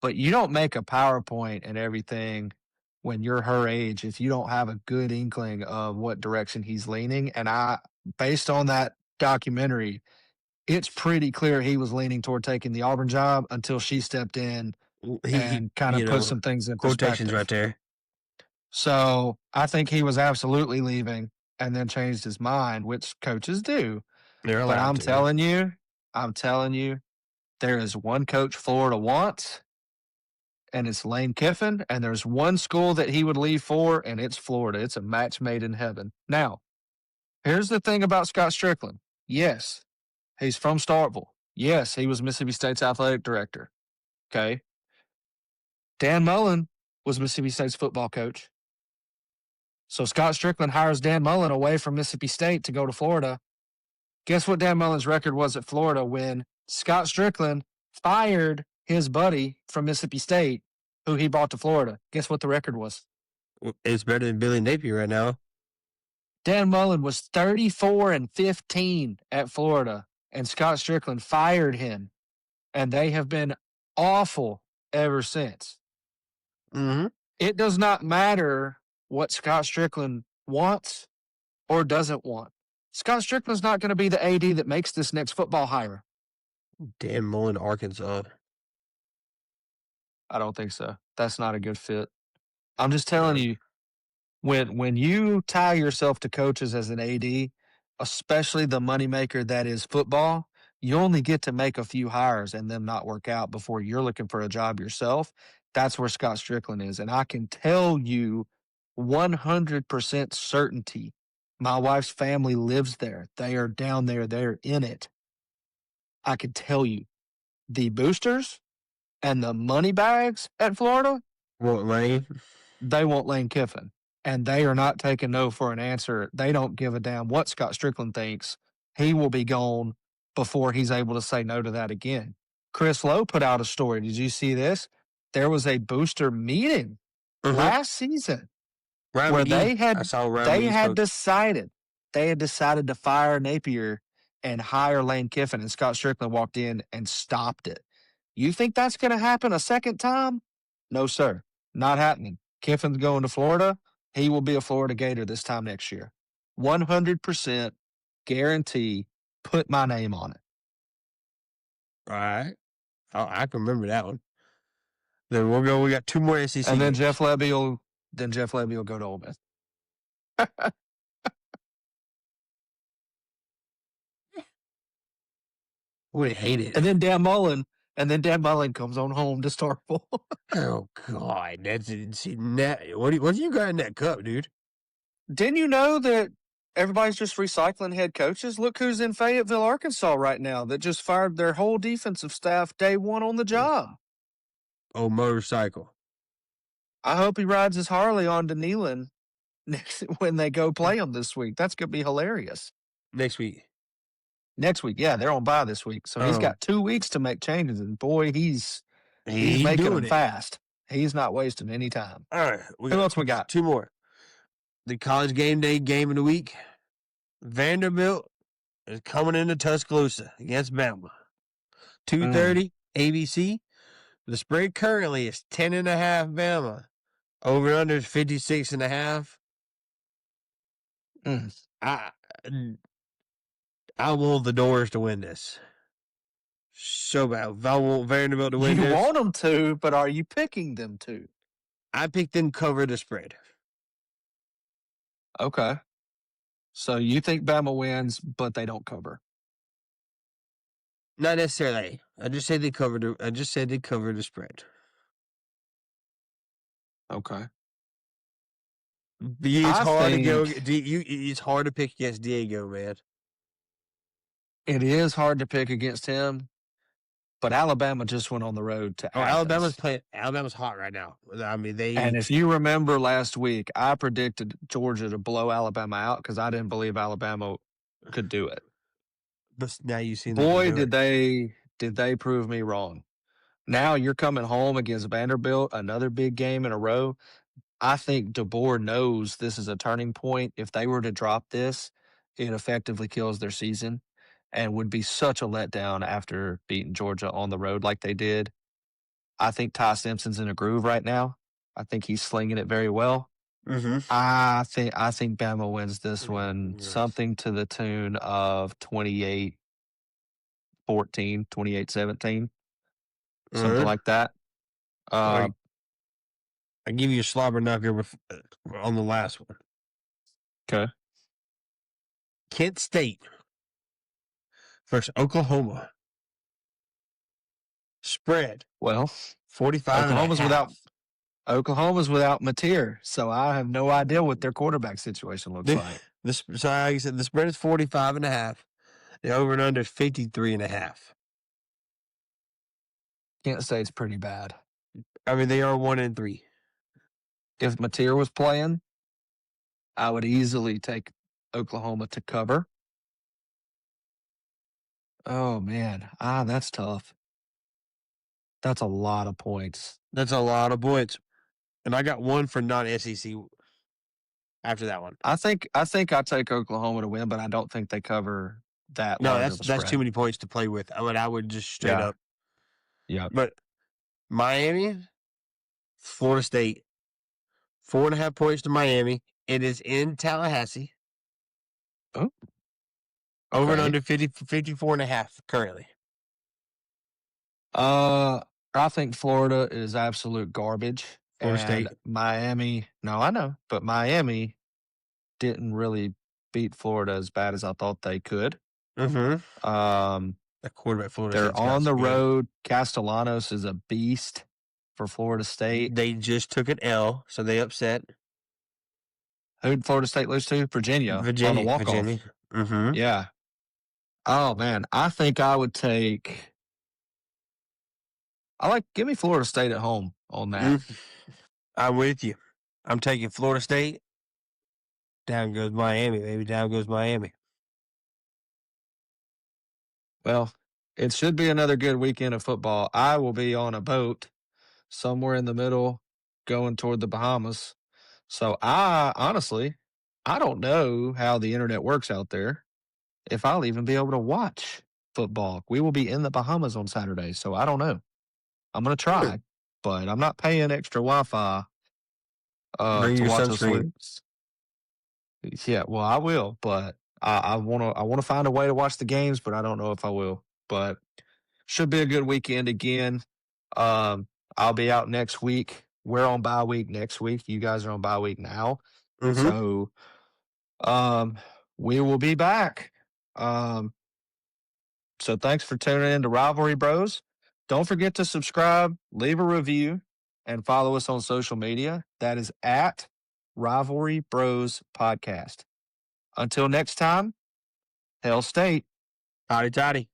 But you don't make a PowerPoint and everything when you're her age if you don't have a good inkling of what direction he's leaning. And based on that documentary, it's pretty clear he was leaning toward taking the Auburn job until she stepped in and kind of put some things in quotations perspective. right there. So I think he was absolutely leaving and then changed his mind, which coaches do. They're allowed but I'm to. telling you, there is one coach Florida wants, and it's Lane Kiffin, and there's one school that he would leave for, and it's Florida. It's a match made in heaven. Now, here's the thing about Scott Strickland. Yes, he's from Starkville. Yes, he was Mississippi State's athletic director. Okay. Dan Mullen was Mississippi State's football coach. So Scott Strickland hires Dan Mullen away from Mississippi State to go to Florida. Guess what Dan Mullen's record was at Florida when Scott Strickland fired his buddy from Mississippi State, who he brought to Florida? Guess what the record was? It's better than Billy Napier right now. Dan Mullen was 34-15 at Florida, and Scott Strickland fired him, and they have been awful ever since. Mm-hmm. It does not matter what Scott Strickland wants or doesn't want. Scott Strickland's not going to be the AD that makes this next football hire. Dan Mullen, Arkansas. I don't think so. That's not a good fit. I'm just telling you, when you tie yourself to coaches as an AD, especially the moneymaker that is football, you only get to make a few hires and them not work out before you're looking for a job yourself. That's where Scott Strickland is. And I can tell you 100% certainty, my wife's family lives there. They are down there. They're in it. I can tell you the boosters and the money bags at Florida, Want Lane? They want Lane Kiffin. And they are not taking no for an answer. They don't give a damn what Scott Strickland thinks. He will be gone before he's able to say no to that again. Chris Lowe put out a story. Did you see this? There was a booster meeting last season where they had decided to fire Napier and hire Lane Kiffin, and Scott Strickland walked in and stopped it. You think that's going to happen a second time? No, sir. Not happening. Kiffin's going to Florida. He will be a Florida Gator this time next year. 100% guarantee. Put my name on it. All right. I can remember that one. Then we'll go. We got two more SEC. And then Jeff Lebby will go to Ole Miss. We hate it. And then Dan Mullen comes on home to Starkville. Oh God, that's what you got in that cup, dude? Didn't you know that everybody's just recycling head coaches? Look who's in Fayetteville, Arkansas right now that just fired their whole defensive staff day one on the job. Oh, motorcycle. I hope he rides his Harley on to Neyland when they go play him this week. That's going to be hilarious. Next week, yeah, they're on bye this week. So he's got 2 weeks to make changes. And boy, he's making them fast. He's not wasting any time. All right. Who else we got? 2 more. The college game day game of the week. Vanderbilt is coming into Tuscaloosa against Bama. 2:30 ABC. The spread currently is 10.5 Bama. Over and under is 56.5. I want the Doors to win this. So bad. If I want Vanderbilt to win You this, want them to, but are you picking them to? I picked them cover the spread. Okay. So you think Bama wins, but they don't cover? Not necessarily. I just said they covered the spread. Okay. It's hard to go. It's hard to pick against Diego, man. It is hard to pick against him, but Alabama just went on the road to Athens. Alabama's hot right now. I mean, And if you remember last week, I predicted Georgia to blow Alabama out because I didn't believe Alabama could do it. But now you've seen Boy, did they prove me wrong. Now you're coming home against Vanderbilt, another big game in a row. I think DeBoer knows this is a turning point. If they were to drop this, it effectively kills their season and would be such a letdown after beating Georgia on the road like they did. I think Ty Simpson's in a groove right now. I think he's slinging it very well. Mm-hmm. I think Bama wins this one, something to the tune of 28-14, 28-17, something like that. I give you a slobber knocker on the last one. Okay. Kent State versus Oklahoma. Spread. Well, 45. Oklahoma's without Mateer, so I have no idea what their quarterback situation looks like. So like I said, the spread is 45.5. The over and under is 53.5. Kent State's pretty bad. I mean, they are 1-3. If Mateer was playing, I would easily take Oklahoma to cover. Oh, man. That's tough. That's a lot of points. That's a lot of points. And I got one for non-SEC after that one. I think I take Oklahoma to win, but I don't think they cover that. No, that's too many points to play with. I would just straight up. Yeah. But Miami, Florida State, 4.5 points to Miami. It is in Tallahassee. Oh. Over and under 54.5 currently. I think Florida is absolute garbage. Florida State. Miami, no, I know, but Miami didn't really beat Florida as bad as I thought they could. Mm-hmm. That quarterback Florida They're on the road. Castellanos is a beast for Florida State. They just took an L, so they upset. Who did Florida State lose to? Virginia. On the walk-off. Mm-hmm. Yeah. Oh, man. I think I would take... give me Florida State at home on that. I'm with you. I'm taking Florida State. Down goes Miami, baby. Down goes Miami. Well, it should be another good weekend of football. I will be on a boat somewhere in the middle going toward the Bahamas. So honestly, I don't know how the internet works out there, if I'll even be able to watch football. We will be in the Bahamas on Saturday, so I don't know. I'm going to try, but I'm not paying extra Wi-Fi to watch us. Yeah, well, I will, but I want to find a way to watch the games, but I don't know if I will. But should be a good weekend again. I'll be out next week. We're on bye week next week. You guys are on bye week now. Mm-hmm. So we will be back. So thanks for tuning in to Rivalry Bros. Don't forget to subscribe, leave a review, and follow us on social media. That is at Rivalry Bros Podcast. Until next time, Hail State. Howdy, toddy.